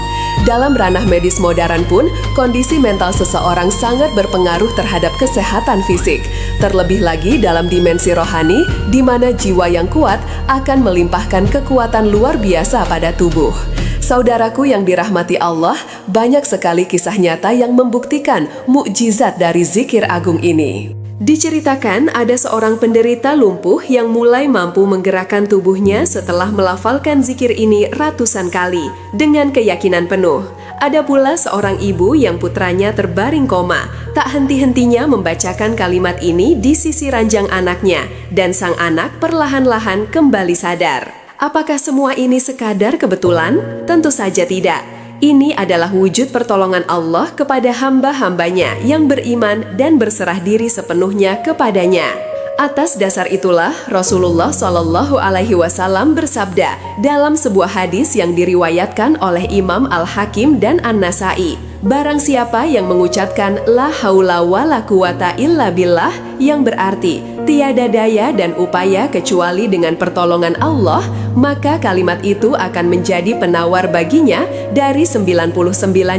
Dalam ranah medis modern pun, kondisi mental seseorang sangat berpengaruh terhadap kesehatan fisik. Terlebih lagi dalam dimensi rohani, di mana jiwa yang kuat akan melimpahkan kekuatan luar biasa pada tubuh. Saudaraku yang dirahmati Allah, banyak sekali kisah nyata yang membuktikan mukjizat dari zikir agung ini. Diceritakan ada seorang penderita lumpuh yang mulai mampu menggerakkan tubuhnya setelah melafalkan zikir ini ratusan kali dengan keyakinan penuh. Ada pula seorang ibu yang putranya terbaring koma, tak henti-hentinya membacakan kalimat ini di sisi ranjang anaknya, dan sang anak perlahan-lahan kembali sadar. Apakah semua ini sekadar kebetulan? Tentu saja tidak. Ini adalah wujud pertolongan Allah kepada hamba-hambanya yang beriman dan berserah diri sepenuhnya kepadanya. Atas dasar itulah Rasulullah Shallallahu Alaihi Wasallam bersabda dalam sebuah hadis yang diriwayatkan oleh Imam Al-Hakim dan An-Nasai, barang siapa yang mengucapkan la haula wala quwata illa billah, yang berarti tiada daya dan upaya kecuali dengan pertolongan Allah, maka kalimat itu akan menjadi penawar baginya dari 99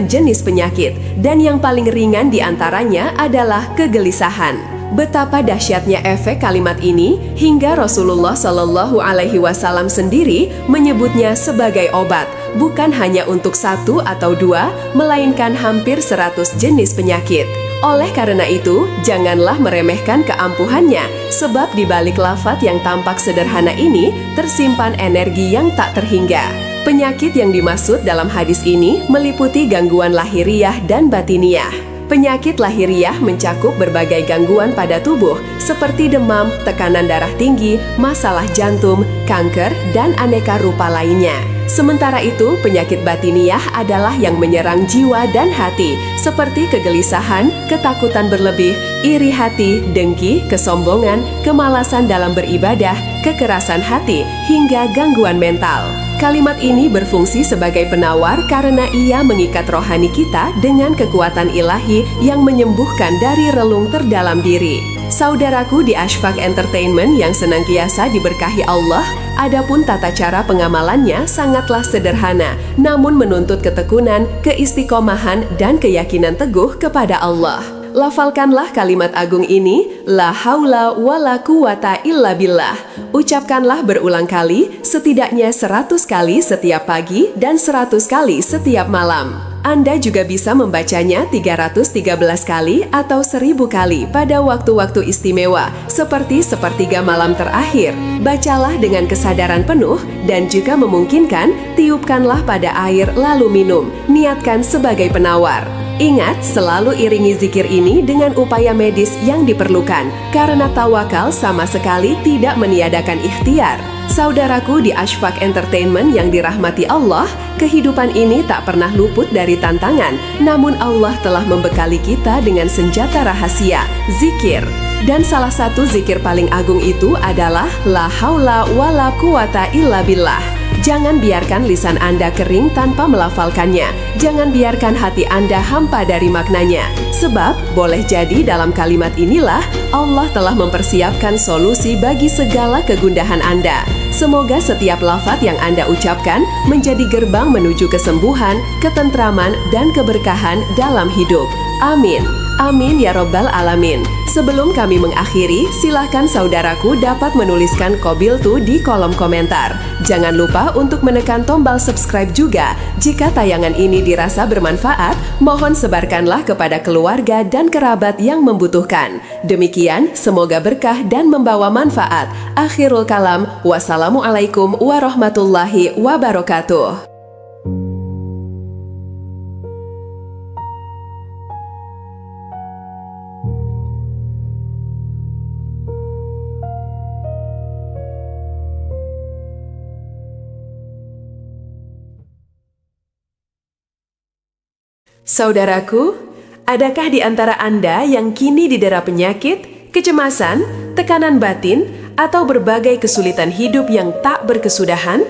jenis penyakit, dan yang paling ringan diantaranya adalah kegelisahan. Betapa dahsyatnya efek kalimat ini hingga Rasulullah Shallallahu Alaihi Wasallam sendiri menyebutnya sebagai obat, bukan hanya untuk satu atau dua, melainkan hampir 100 jenis penyakit. Oleh karena itu, janganlah meremehkan keampuhannya, sebab di balik lafaz yang tampak sederhana ini tersimpan energi yang tak terhingga. Penyakit yang dimaksud dalam hadis ini meliputi gangguan lahiriah dan batiniah. Penyakit lahiriah mencakup berbagai gangguan pada tubuh seperti demam, tekanan darah tinggi, masalah jantung, kanker, dan aneka rupa lainnya. Sementara itu, penyakit batiniah adalah yang menyerang jiwa dan hati, seperti kegelisahan, ketakutan berlebih, iri hati, dengki, kesombongan, kemalasan dalam beribadah, kekerasan hati, hingga gangguan mental. Kalimat ini berfungsi sebagai penawar karena ia mengikat rohani kita dengan kekuatan ilahi yang menyembuhkan dari relung terdalam diri. Saudaraku di Ashfaq Entertainment yang senantiasa diberkahi Allah, adapun tata cara pengamalannya sangatlah sederhana, namun menuntut ketekunan, keistiqomahan, dan keyakinan teguh kepada Allah. Lafalkanlah kalimat agung ini, la haula wala quwata illa billah. Ucapkanlah berulang kali, setidaknya 100 kali setiap pagi dan 100 kali setiap malam. Anda juga bisa membacanya 313 kali atau 1000 kali pada waktu-waktu istimewa, seperti sepertiga malam terakhir. Bacalah dengan kesadaran penuh dan juga memungkinkan, tiupkanlah pada air lalu minum. Niatkan sebagai penawar. Ingat, selalu iringi zikir ini dengan upaya medis yang diperlukan, karena tawakal sama sekali tidak meniadakan ikhtiar. Saudaraku di Ashfaq Entertainment yang dirahmati Allah, kehidupan ini tak pernah luput dari tantangan, namun Allah telah membekali kita dengan senjata rahasia, zikir. Dan salah satu zikir paling agung itu adalah la haula wala quwata illa billah. Jangan biarkan lisan Anda kering tanpa melafalkannya. Jangan biarkan hati Anda hampa dari maknanya. Sebab, boleh jadi dalam kalimat inilah Allah telah mempersiapkan solusi bagi segala kegundahan Anda. Semoga setiap lafaz yang Anda ucapkan menjadi gerbang menuju kesembuhan, ketentraman, dan keberkahan dalam hidup. Amin. Amin ya Rabbal Alamin. Sebelum kami mengakhiri, silahkan saudaraku dapat menuliskan Qabiltu di kolom komentar. Jangan lupa untuk menekan tombol subscribe juga. Jika tayangan ini dirasa bermanfaat, mohon sebarkanlah kepada keluarga dan kerabat yang membutuhkan. Demikian, semoga berkah dan membawa manfaat. Akhirul kalam, wassalamualaikum warahmatullahi wabarakatuh. Saudaraku, adakah di antara Anda yang kini didera penyakit, kecemasan, tekanan batin, atau berbagai kesulitan hidup yang tak berkesudahan?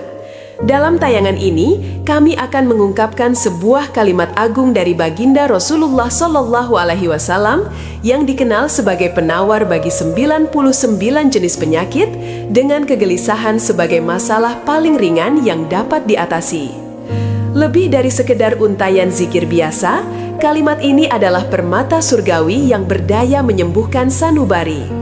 Dalam tayangan ini, kami akan mengungkapkan sebuah kalimat agung dari baginda Rasulullah SAW yang dikenal sebagai penawar bagi 99 jenis penyakit dengan kegelisahan sebagai masalah paling ringan yang dapat diatasi. Lebih dari sekedar untayan zikir biasa, kalimat ini adalah permata surgawi yang berdaya menyembuhkan sanubari.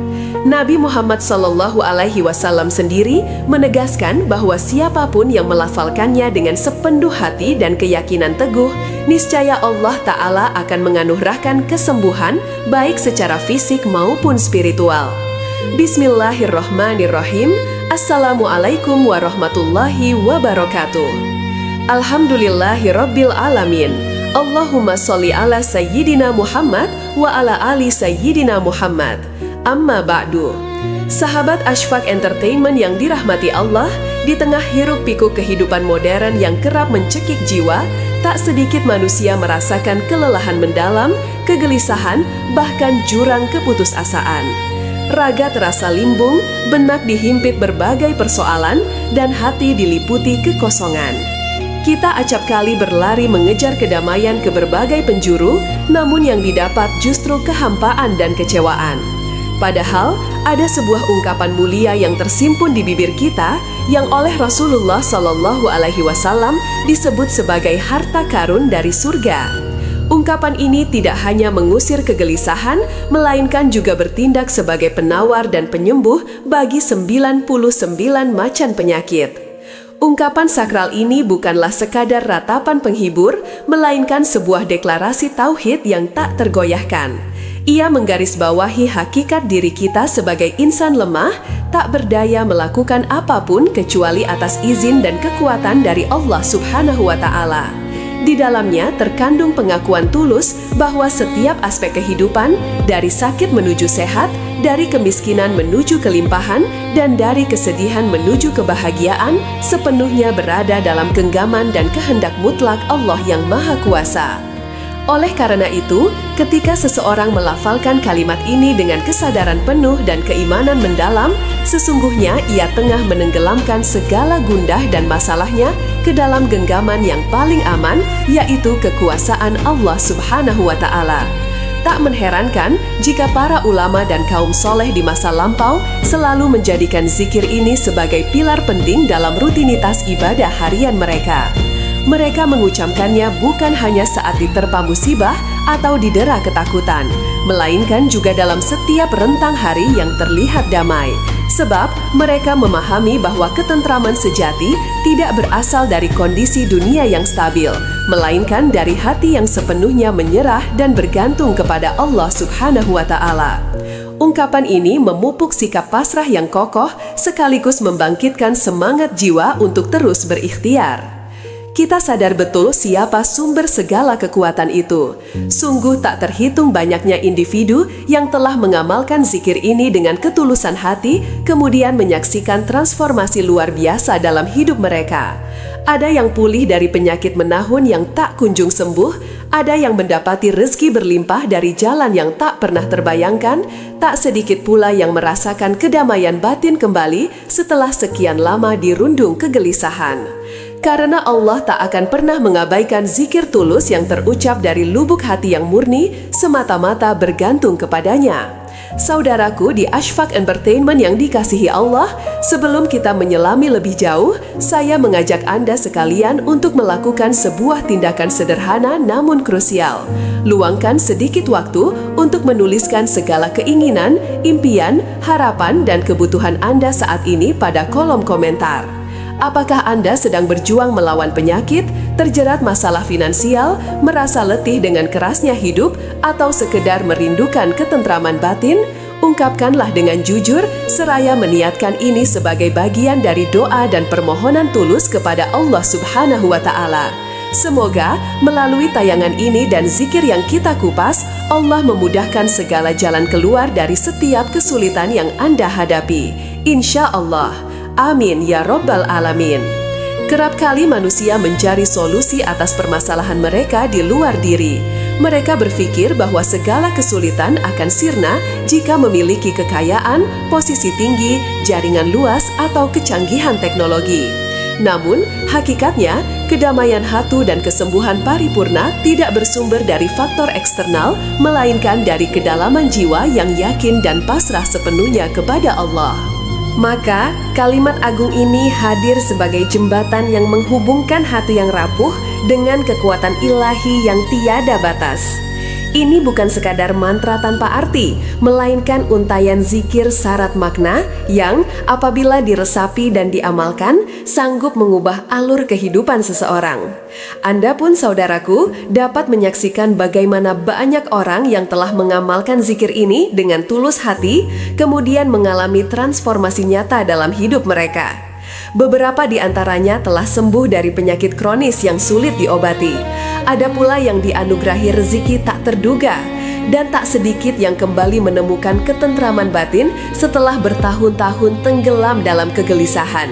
Nabi Muhammad SAW sendiri menegaskan bahwa siapapun yang melafalkannya dengan sepenuh hati dan keyakinan teguh, niscaya Allah Ta'ala akan menganugerahkan kesembuhan baik secara fisik maupun spiritual. Bismillahirrahmanirrahim. Assalamualaikum warahmatullahi wabarakatuh. Alhamdulillahirabbil alamin. Allahumma sholli ala sayyidina Muhammad wa ala ali sayyidina Muhammad. Amma ba'du. Sahabat Ashfaq Entertainment yang dirahmati Allah, di tengah hiruk-pikuk kehidupan modern yang kerap mencekik jiwa, tak sedikit manusia merasakan kelelahan mendalam, kegelisahan, bahkan jurang keputusasaan. Raga terasa limbung, benak dihimpit berbagai persoalan, dan hati diliputi kekosongan. Kita acap kali berlari mengejar kedamaian ke berbagai penjuru, namun yang didapat justru kehampaan dan kecewaan. Padahal, ada sebuah ungkapan mulia yang tersimpun di bibir kita yang oleh Rasulullah SAW disebut sebagai harta karun dari surga. Ungkapan ini tidak hanya mengusir kegelisahan, melainkan juga bertindak sebagai penawar dan penyembuh bagi 99 macan penyakit. Ungkapan sakral ini bukanlah sekadar ratapan penghibur, melainkan sebuah deklarasi tauhid yang tak tergoyahkan. Ia menggarisbawahi hakikat diri kita sebagai insan lemah, tak berdaya melakukan apapun kecuali atas izin dan kekuatan dari Allah Subhanahu wa Ta'ala. Di dalamnya terkandung pengakuan tulus bahwa setiap aspek kehidupan, dari sakit menuju sehat, dari kemiskinan menuju kelimpahan, dan dari kesedihan menuju kebahagiaan, sepenuhnya berada dalam genggaman dan kehendak mutlak Allah yang Maha Kuasa. Oleh karena itu, ketika seseorang melafalkan kalimat ini dengan kesadaran penuh dan keimanan mendalam, sesungguhnya ia tengah menenggelamkan segala gundah dan masalahnya ke dalam genggaman yang paling aman, yaitu kekuasaan Allah Subhanahu wa Ta'ala. Tak mengherankan jika para ulama dan kaum soleh di masa lampau selalu menjadikan zikir ini sebagai pilar penting dalam rutinitas ibadah harian mereka. Mereka mengucapkannya bukan hanya saat diterpa musibah atau didera ketakutan, melainkan juga dalam setiap rentang hari yang terlihat damai. Sebab mereka memahami bahwa ketentraman sejati tidak berasal dari kondisi dunia yang stabil, melainkan dari hati yang sepenuhnya menyerah dan bergantung kepada Allah Subhanahu wa Ta'ala. Ungkapan ini memupuk sikap pasrah yang kokoh sekaligus membangkitkan semangat jiwa untuk terus berikhtiar. Kita sadar betul siapa sumber segala kekuatan itu. Sungguh tak terhitung banyaknya individu yang telah mengamalkan zikir ini dengan ketulusan hati, kemudian menyaksikan transformasi luar biasa dalam hidup mereka. Ada yang pulih dari penyakit menahun yang tak kunjung sembuh, ada yang mendapati rezeki berlimpah dari jalan yang tak pernah terbayangkan, tak sedikit pula yang merasakan kedamaian batin kembali setelah sekian lama dirundung kegelisahan. Karena Allah tak akan pernah mengabaikan zikir tulus yang terucap dari lubuk hati yang murni, semata-mata bergantung kepadanya. Saudaraku di Ashfaq Entertainment yang dikasihi Allah, sebelum kita menyelami lebih jauh, saya mengajak Anda sekalian untuk melakukan sebuah tindakan sederhana namun krusial. Luangkan sedikit waktu untuk menuliskan segala keinginan, impian, harapan, dan kebutuhan Anda saat ini pada kolom komentar. Apakah Anda sedang berjuang melawan penyakit, terjerat masalah finansial, merasa letih dengan kerasnya hidup, atau sekedar merindukan ketentraman batin? Ungkapkanlah dengan jujur, seraya meniatkan ini sebagai bagian dari doa dan permohonan tulus kepada Allah Subhanahu wa Ta'ala. Semoga melalui tayangan ini dan zikir yang kita kupas, Allah memudahkan segala jalan keluar dari setiap kesulitan yang Anda hadapi. Insya Allah. Amin ya Rabbal Alamin. Kerap kali manusia mencari solusi atas permasalahan mereka di luar diri. Mereka berpikir bahwa segala kesulitan akan sirna jika memiliki kekayaan, posisi tinggi, jaringan luas, atau kecanggihan teknologi. Namun, hakikatnya, kedamaian hati dan kesembuhan paripurna tidak bersumber dari faktor eksternal, melainkan dari kedalaman jiwa yang yakin dan pasrah sepenuhnya kepada Allah. Maka, kalimat agung ini hadir sebagai jembatan yang menghubungkan hati yang rapuh dengan kekuatan ilahi yang tiada batas. Ini bukan sekadar mantra tanpa arti, melainkan untayan zikir syarat makna yang apabila diresapi dan diamalkan, sanggup mengubah alur kehidupan seseorang. Anda pun saudaraku dapat menyaksikan bagaimana banyak orang yang telah mengamalkan zikir ini dengan tulus hati, kemudian mengalami transformasi nyata dalam hidup mereka. Beberapa di antaranya telah sembuh dari penyakit kronis yang sulit diobati. Ada pula yang dianugerahi rezeki tak terduga, dan tak sedikit yang kembali menemukan ketentraman batin setelah bertahun-tahun tenggelam dalam kegelisahan.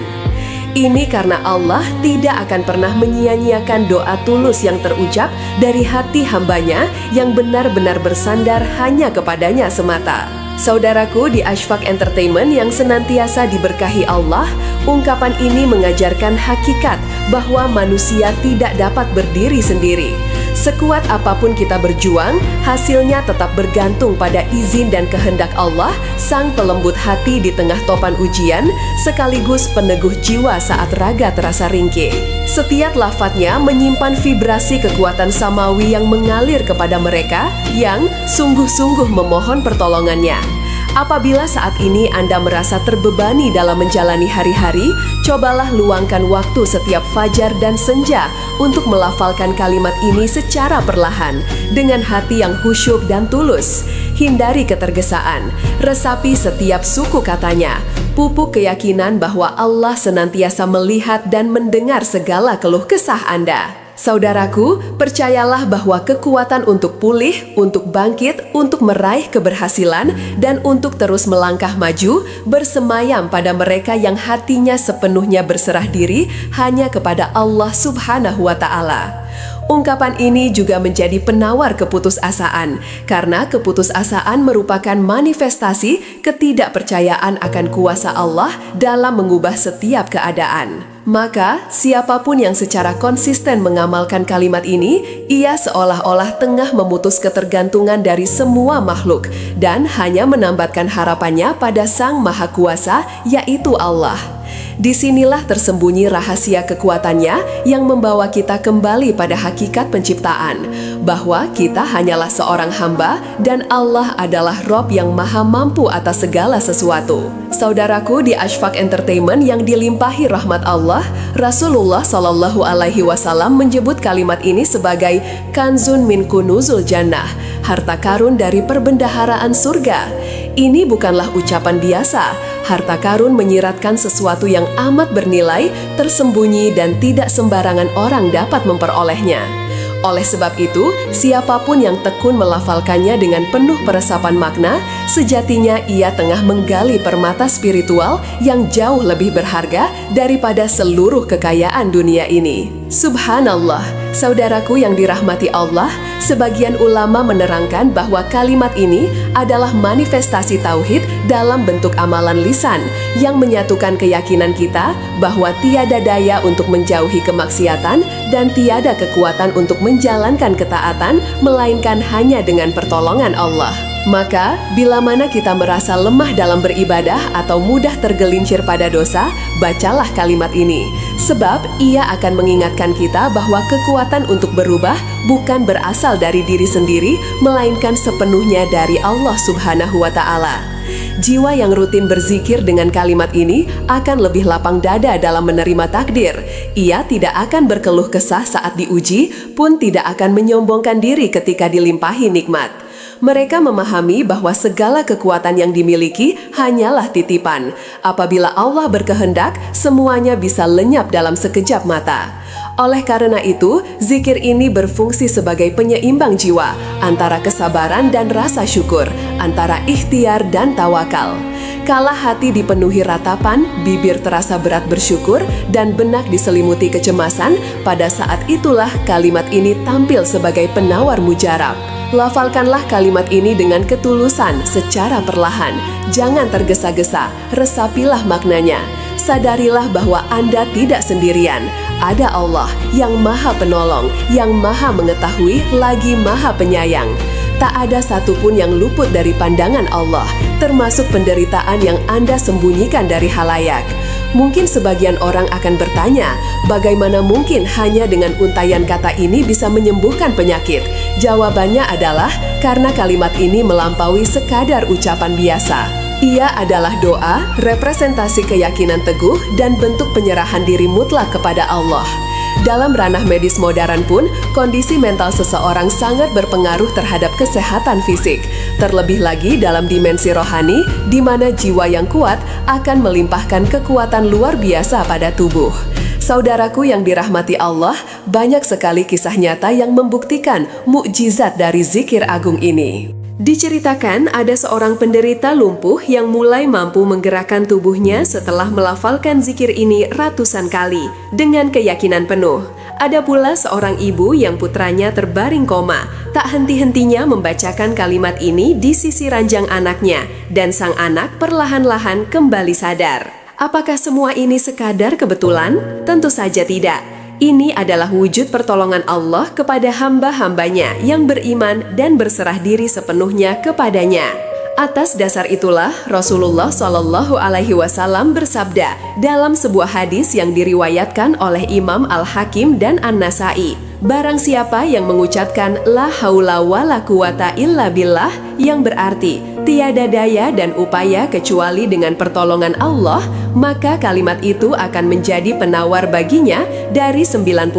Ini karena Allah tidak akan pernah menyia-nyiakan doa tulus yang terucap dari hati hambanya yang benar-benar bersandar hanya kepadanya semata. Saudaraku di Ashfaq Entertainment yang senantiasa diberkahi Allah, ungkapan ini mengajarkan hakikat bahwa manusia tidak dapat berdiri sendiri. Sekuat apapun kita berjuang, hasilnya tetap bergantung pada izin dan kehendak Allah, Sang Pelembut hati di tengah topan ujian, sekaligus peneguh jiwa saat raga terasa ringkih. Setiap lafadznya menyimpan vibrasi kekuatan samawi yang mengalir kepada mereka yang sungguh-sungguh memohon pertolongannya. Apabila saat ini Anda merasa terbebani dalam menjalani hari-hari, cobalah luangkan waktu setiap fajar dan senja untuk melafalkan kalimat ini secara perlahan, dengan hati yang khusyuk dan tulus. Hindari ketergesaan, resapi setiap suku katanya, pupuk keyakinan bahwa Allah senantiasa melihat dan mendengar segala keluh kesah Anda. Saudaraku, percayalah bahwa kekuatan untuk pulih, untuk bangkit, untuk meraih keberhasilan, dan untuk terus melangkah maju bersemayam pada mereka yang hatinya sepenuhnya berserah diri hanya kepada Allah Subhanahu wa Ta'ala. Ungkapan ini juga menjadi penawar keputusasaan, karena keputusasaan merupakan manifestasi ketidakpercayaan akan kuasa Allah dalam mengubah setiap keadaan. Maka, siapapun yang secara konsisten mengamalkan kalimat ini, ia seolah-olah tengah memutus ketergantungan dari semua makhluk dan hanya menambatkan harapannya pada Sang Maha Kuasa, yaitu Allah. Disinilah tersembunyi rahasia kekuatannya yang membawa kita kembali pada hakikat penciptaan, bahwa kita hanyalah seorang hamba dan Allah adalah Rob yang maha mampu atas segala sesuatu. Saudaraku di Ashfaq Entertainment yang dilimpahi rahmat Allah, Rasulullah Shallallahu Alaihi Wasallam menyebut kalimat ini sebagai kanzun min kunuzul jannah, harta karun dari perbendaharaan surga. Ini bukanlah ucapan biasa. Harta karun menyiratkan sesuatu yang amat bernilai, tersembunyi dan tidak sembarangan orang dapat memperolehnya. Oleh sebab itu, siapapun yang tekun melafalkannya dengan penuh peresapan makna, sejatinya ia tengah menggali permata spiritual yang jauh lebih berharga daripada seluruh kekayaan dunia ini. Subhanallah, saudaraku yang dirahmati Allah, sebagian ulama menerangkan bahwa kalimat ini adalah manifestasi tauhid dalam bentuk amalan lisan yang menyatukan keyakinan kita bahwa tiada daya untuk menjauhi kemaksiatan dan tiada kekuatan untuk menjalankan ketaatan melainkan hanya dengan pertolongan Allah. Maka, bila mana kita merasa lemah dalam beribadah atau mudah tergelincir pada dosa, bacalah kalimat ini. Sebab, ia akan mengingatkan kita bahwa kekuatan untuk berubah bukan berasal dari diri sendiri, melainkan sepenuhnya dari Allah Subhanahu wa Ta'ala. Jiwa yang rutin berzikir dengan kalimat ini akan lebih lapang dada dalam menerima takdir. Ia tidak akan berkeluh kesah saat diuji, pun tidak akan menyombongkan diri ketika dilimpahi nikmat. Mereka memahami bahwa segala kekuatan yang dimiliki hanyalah titipan. Apabila Allah berkehendak, semuanya bisa lenyap dalam sekejap mata. Oleh karena itu, zikir ini berfungsi sebagai penyeimbang jiwa antara kesabaran dan rasa syukur, antara ikhtiar dan tawakal. Kala hati dipenuhi ratapan, bibir terasa berat bersyukur, dan benak diselimuti kecemasan, pada saat itulah kalimat ini tampil sebagai penawar mujarab. Lafalkanlah kalimat ini dengan ketulusan secara perlahan. Jangan tergesa-gesa, resapilah maknanya. sadarilah bahwa Anda tidak sendirian. Ada Allah yang Maha Penolong, yang Maha Mengetahui, lagi Maha Penyayang. Tak ada satupun yang luput dari pandangan Allah, termasuk penderitaan yang Anda sembunyikan dari halayak. Mungkin sebagian orang akan bertanya, bagaimana mungkin hanya dengan untaian kata ini bisa menyembuhkan penyakit? Jawabannya adalah karena kalimat ini melampaui sekadar ucapan biasa. Ia adalah doa, representasi keyakinan teguh, dan bentuk penyerahan diri mutlak kepada Allah. Dalam ranah medis modern pun, kondisi mental seseorang sangat berpengaruh terhadap kesehatan fisik. Terlebih lagi dalam dimensi rohani, di mana jiwa yang kuat akan melimpahkan kekuatan luar biasa pada tubuh. Saudaraku yang dirahmati Allah, banyak sekali kisah nyata yang membuktikan mukjizat dari zikir agung ini. Diceritakan ada seorang penderita lumpuh yang mulai mampu menggerakkan tubuhnya setelah melafalkan zikir ini ratusan kali dengan keyakinan penuh. Ada pula seorang ibu yang putranya terbaring koma, tak henti-hentinya membacakan kalimat ini di sisi ranjang anaknya, dan sang anak perlahan-lahan kembali sadar. Apakah semua ini sekadar kebetulan? Tentu saja tidak. Ini adalah wujud pertolongan Allah kepada hamba-hambanya yang beriman dan berserah diri sepenuhnya kepadanya. Atas dasar itulah Rasulullah Shallallahu Alaihi Wasallam bersabda dalam sebuah hadis yang diriwayatkan oleh Imam Al-Hakim dan An-Nasai, barang siapa yang mengucapkan la haula wala quwata illa billah, yang berarti tiada daya dan upaya kecuali dengan pertolongan Allah, maka kalimat itu akan menjadi penawar baginya dari 99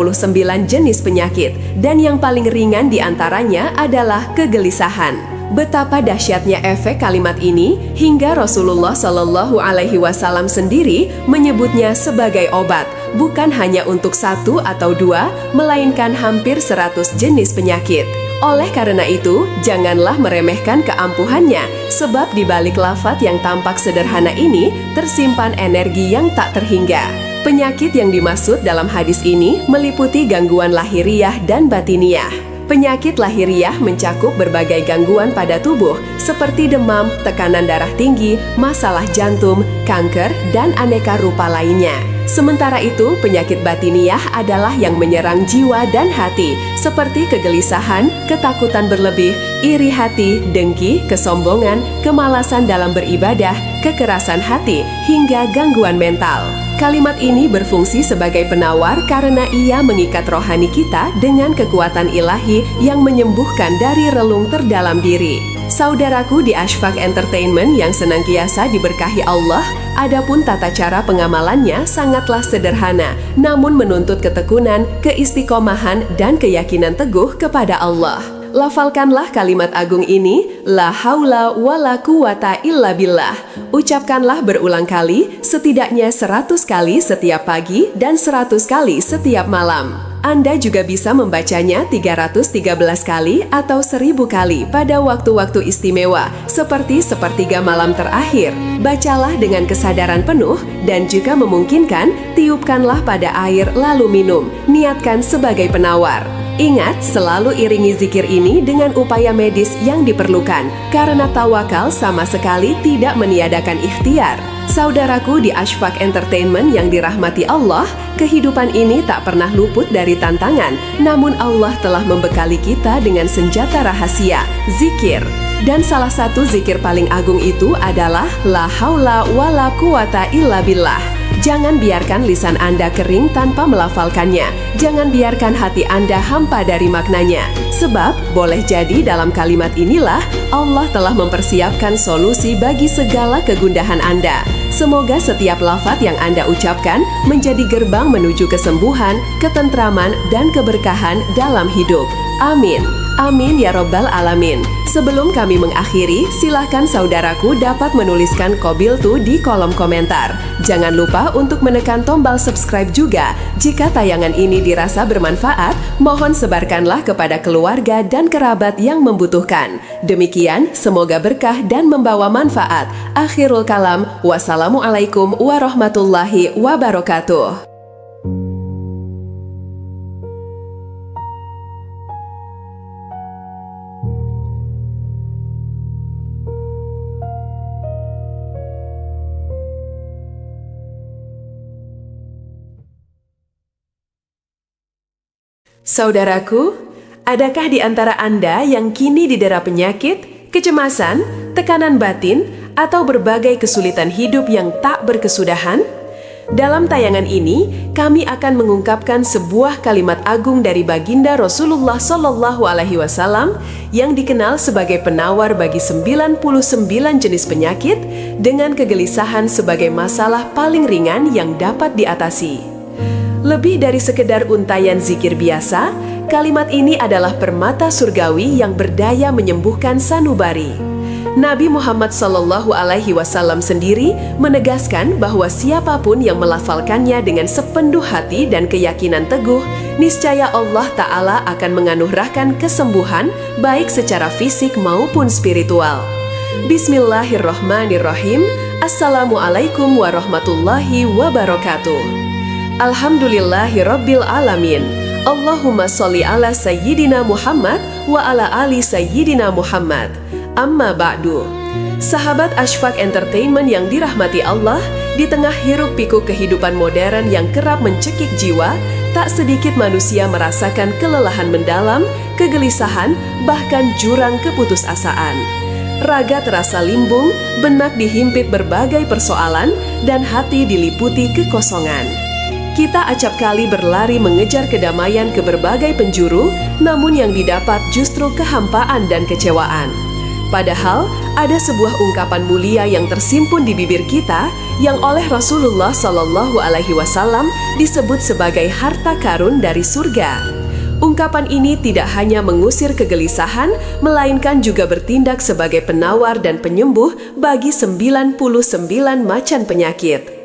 jenis penyakit, dan yang paling ringan diantaranya adalah kegelisahan. Betapa dahsyatnya efek kalimat ini hingga Rasulullah Shallallahu Alaihi Wasallam sendiri menyebutnya sebagai obat, bukan hanya untuk satu atau dua, melainkan hampir 100 jenis penyakit. Oleh karena itu, janganlah meremehkan keampuhannya, sebab di balik lafaz yang tampak sederhana ini tersimpan energi yang tak terhingga. Penyakit yang dimaksud dalam hadis ini meliputi gangguan lahiriah dan batiniah. Penyakit lahiriah mencakup berbagai gangguan pada tubuh seperti demam, tekanan darah tinggi, masalah jantung, kanker, dan aneka rupa lainnya. Sementara itu, penyakit batiniah adalah yang menyerang jiwa dan hati, seperti kegelisahan, ketakutan berlebih, iri hati, dengki, kesombongan, kemalasan dalam beribadah, kekerasan hati, hingga gangguan mental. Kalimat ini berfungsi sebagai penawar karena ia mengikat rohani kita dengan kekuatan ilahi yang menyembuhkan dari relung terdalam diri. Saudaraku di Ashfaq Entertainment yang senantiasa diberkahi Allah, adapun tata cara pengamalannya sangatlah sederhana, namun menuntut ketekunan, keistiqomahan, dan keyakinan teguh kepada Allah. Lafalkanlah kalimat agung ini, la haula wala quwata illa billah. Ucapkanlah berulang kali, setidaknya 100 kali setiap pagi dan 100 kali setiap malam. Anda juga bisa membacanya 313 kali atau 1000 kali pada waktu-waktu istimewa, seperti sepertiga malam terakhir. Bacalah dengan kesadaran penuh dan jika memungkinkan, tiupkanlah pada air lalu minum. Niatkan sebagai penawar. Ingat, selalu iringi zikir ini dengan upaya medis yang diperlukan, karena tawakal sama sekali tidak meniadakan ikhtiar. Saudaraku di Ashfaq Entertainment yang dirahmati Allah, kehidupan ini tak pernah luput dari tantangan, namun Allah telah membekali kita dengan senjata rahasia, zikir. Dan salah satu zikir paling agung itu adalah la haula wala quwata illa billah. Jangan biarkan lisan Anda kering tanpa melafalkannya. Jangan biarkan hati Anda hampa dari maknanya. Sebab, boleh jadi dalam kalimat inilah Allah telah mempersiapkan solusi bagi segala kegundahan Anda. Semoga setiap lafaz yang Anda ucapkan menjadi gerbang menuju kesembuhan, ketentraman, dan keberkahan dalam hidup. Amin. Amin ya Rabbal Alamin. Sebelum kami mengakhiri, silakan saudaraku dapat menuliskan Qabiltu di kolom komentar. Jangan lupa untuk menekan tombol subscribe juga. Jika tayangan ini dirasa bermanfaat, mohon sebarkanlah kepada keluarga dan kerabat yang membutuhkan. Demikian, semoga berkah dan membawa manfaat. Akhirul kalam, wassalamualaikum warahmatullahi wabarakatuh. Saudaraku, adakah di antara Anda yang kini didera penyakit, kecemasan, tekanan batin, atau berbagai kesulitan hidup yang tak berkesudahan? Dalam tayangan ini, kami akan mengungkapkan sebuah kalimat agung dari baginda Rasulullah SAW yang dikenal sebagai penawar bagi 99 jenis penyakit dengan kegelisahan sebagai masalah paling ringan yang dapat diatasi. Lebih dari sekedar untayan zikir biasa, kalimat ini adalah permata surgawi yang berdaya menyembuhkan sanubari. Nabi Muhammad SAW sendiri menegaskan bahwa siapapun yang melafalkannya dengan sepenuh hati dan keyakinan teguh, niscaya Allah Ta'ala akan menganugerahkan kesembuhan baik secara fisik maupun spiritual. Bismillahirrahmanirrahim. Assalamualaikum warahmatullahi wabarakatuh. Alhamdulillahirabbil alamin. Allahumma sholli ala sayyidina Muhammad wa ala ali sayyidina Muhammad. Amma ba'du. Sahabat Ashfaq Entertainment yang dirahmati Allah, di tengah hiruk-pikuk kehidupan modern yang kerap mencekik jiwa, tak sedikit manusia merasakan kelelahan mendalam, kegelisahan, bahkan jurang keputusasaan. Raga terasa limbung, benak dihimpit berbagai persoalan, dan hati diliputi kekosongan. Kita acap kali berlari mengejar kedamaian ke berbagai penjuru, namun yang didapat justru kehampaan dan kecewaan. Padahal, ada sebuah ungkapan mulia yang tersimpun di bibir kita yang oleh Rasulullah SAW disebut sebagai harta karun dari surga. Ungkapan ini tidak hanya mengusir kegelisahan, melainkan juga bertindak sebagai penawar dan penyembuh bagi 99 macan penyakit.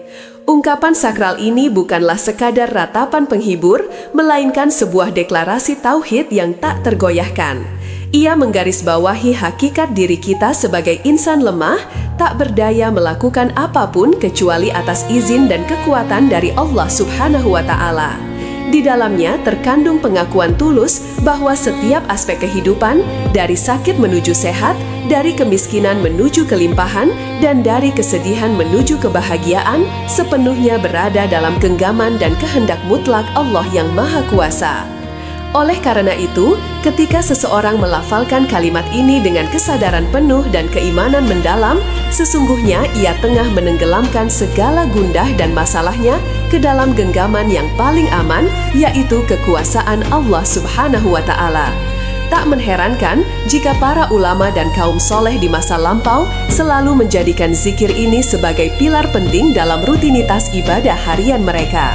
Ungkapan sakral ini bukanlah sekadar ratapan penghibur, melainkan sebuah deklarasi tauhid yang tak tergoyahkan. Ia menggarisbawahi hakikat diri kita sebagai insan lemah, tak berdaya melakukan apapun kecuali atas izin dan kekuatan dari Allah Subhanahu wa Ta'ala. Di dalamnya terkandung pengakuan tulus bahwa setiap aspek kehidupan, dari sakit menuju sehat, dari kemiskinan menuju kelimpahan, dan dari kesedihan menuju kebahagiaan, sepenuhnya berada dalam genggaman dan kehendak mutlak Allah yang Maha Kuasa. Oleh karena itu, ketika seseorang melafalkan kalimat ini dengan kesadaran penuh dan keimanan mendalam, sesungguhnya ia tengah menenggelamkan segala gundah dan masalahnya ke dalam genggaman yang paling aman, yaitu kekuasaan Allah Subhanahu wa Ta'ala. Tak mengherankan jika para ulama dan kaum soleh di masa lampau selalu menjadikan zikir ini sebagai pilar penting dalam rutinitas ibadah harian mereka.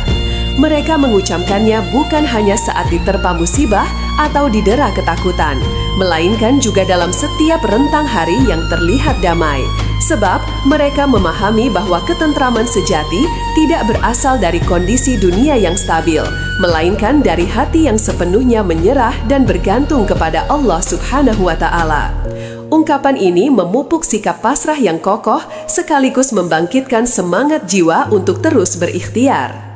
Mereka mengucapkannya bukan hanya saat diterpa musibah atau didera ketakutan, melainkan juga dalam setiap rentang hari yang terlihat damai. Sebab mereka memahami bahwa ketentraman sejati tidak berasal dari kondisi dunia yang stabil, melainkan dari hati yang sepenuhnya menyerah dan bergantung kepada Allah Subhanahu wa Ta'ala. Ungkapan ini memupuk sikap pasrah yang kokoh sekaligus membangkitkan semangat jiwa untuk terus berikhtiar.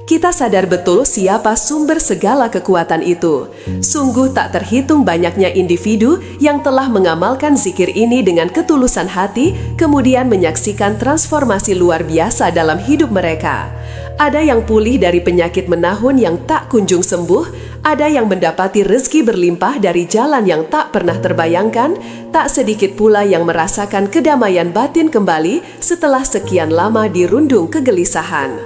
Kita sadar betul siapa sumber segala kekuatan itu. Sungguh tak terhitung banyaknya individu yang telah mengamalkan zikir ini dengan ketulusan hati, kemudian menyaksikan transformasi luar biasa dalam hidup mereka. Ada yang pulih dari penyakit menahun yang tak kunjung sembuh, ada yang mendapati rezeki berlimpah dari jalan yang tak pernah terbayangkan, tak sedikit pula yang merasakan kedamaian batin kembali setelah sekian lama dirundung kegelisahan.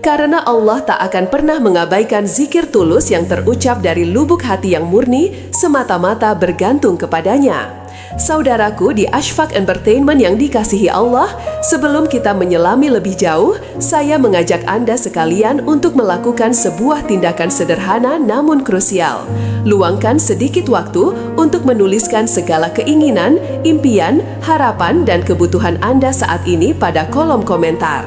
Karena Allah tak akan pernah mengabaikan zikir tulus yang terucap dari lubuk hati yang murni, semata-mata bergantung kepadanya. Saudaraku di Ashfaq Entertainment yang dikasihi Allah, sebelum kita menyelami lebih jauh, saya mengajak Anda sekalian untuk melakukan sebuah tindakan sederhana namun krusial. Luangkan sedikit waktu untuk menuliskan segala keinginan, impian, harapan, dan kebutuhan Anda saat ini pada kolom komentar.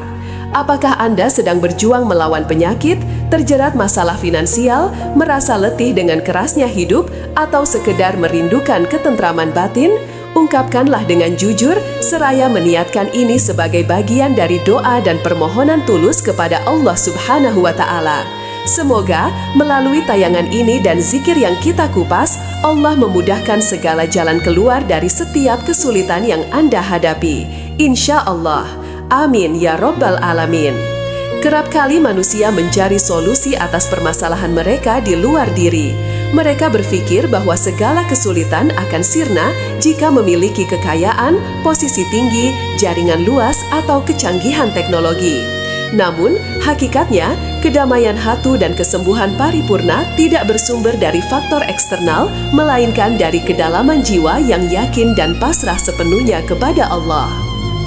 Apakah Anda sedang berjuang melawan penyakit, terjerat masalah finansial, merasa letih dengan kerasnya hidup, atau sekedar merindukan ketentraman batin? Ungkapkanlah dengan jujur, seraya meniatkan ini sebagai bagian dari doa dan permohonan tulus kepada Allah Subhanahu wa Ta'ala. Semoga melalui tayangan ini dan zikir yang kita kupas, Allah memudahkan segala jalan keluar dari setiap kesulitan yang Anda hadapi. Insya Allah. Amin ya Rabbal Alamin. Kerap kali manusia mencari solusi atas permasalahan mereka di luar diri. Mereka berpikir bahwa segala kesulitan akan sirna jika memiliki kekayaan, posisi tinggi, jaringan luas, atau kecanggihan teknologi. Namun, hakikatnya, kedamaian hati dan kesembuhan paripurna tidak bersumber dari faktor eksternal, melainkan dari kedalaman jiwa yang yakin dan pasrah sepenuhnya kepada Allah.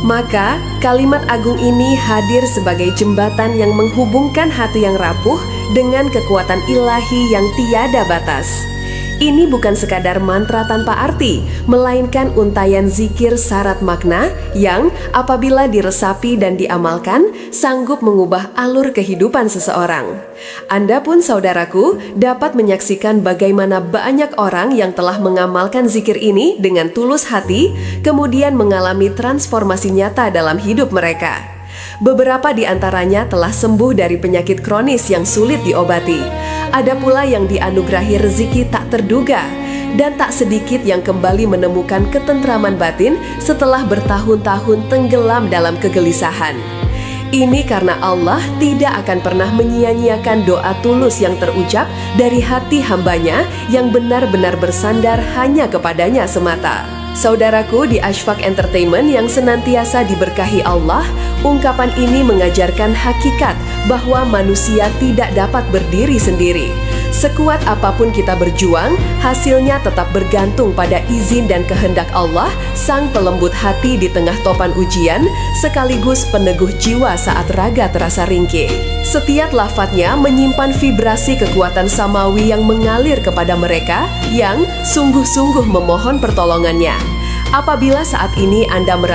Maka, kalimat agung ini hadir sebagai jembatan yang menghubungkan hati yang rapuh dengan kekuatan ilahi yang tiada batas. Ini bukan sekadar mantra tanpa arti, melainkan untayan zikir syarat makna yang apabila diresapi dan diamalkan, sanggup mengubah alur kehidupan seseorang. Anda pun saudaraku dapat menyaksikan bagaimana banyak orang yang telah mengamalkan zikir ini dengan tulus hati, kemudian mengalami transformasi nyata dalam hidup mereka. Beberapa di antaranya telah sembuh dari penyakit kronis yang sulit diobati. Ada pula yang dianugerahi rezeki tak terduga, dan tak sedikit yang kembali menemukan ketentraman batin setelah bertahun-tahun tenggelam dalam kegelisahan. Ini karena Allah tidak akan pernah menyia-nyiakan doa tulus yang terucap dari hati hambanya yang benar-benar bersandar hanya kepadanya semata. Saudaraku di Ashfaq Entertainment yang senantiasa diberkahi Allah, ungkapan ini mengajarkan hakikat bahwa manusia tidak dapat berdiri sendiri. Sekuat apapun kita berjuang, hasilnya tetap bergantung pada izin dan kehendak Allah, Sang Pelembut hati di tengah topan ujian, sekaligus peneguh jiwa saat raga terasa ringkih. Setiap lafadznya menyimpan vibrasi kekuatan samawi yang mengalir kepada mereka yang sungguh-sungguh memohon pertolongannya. Apabila saat ini Anda merasa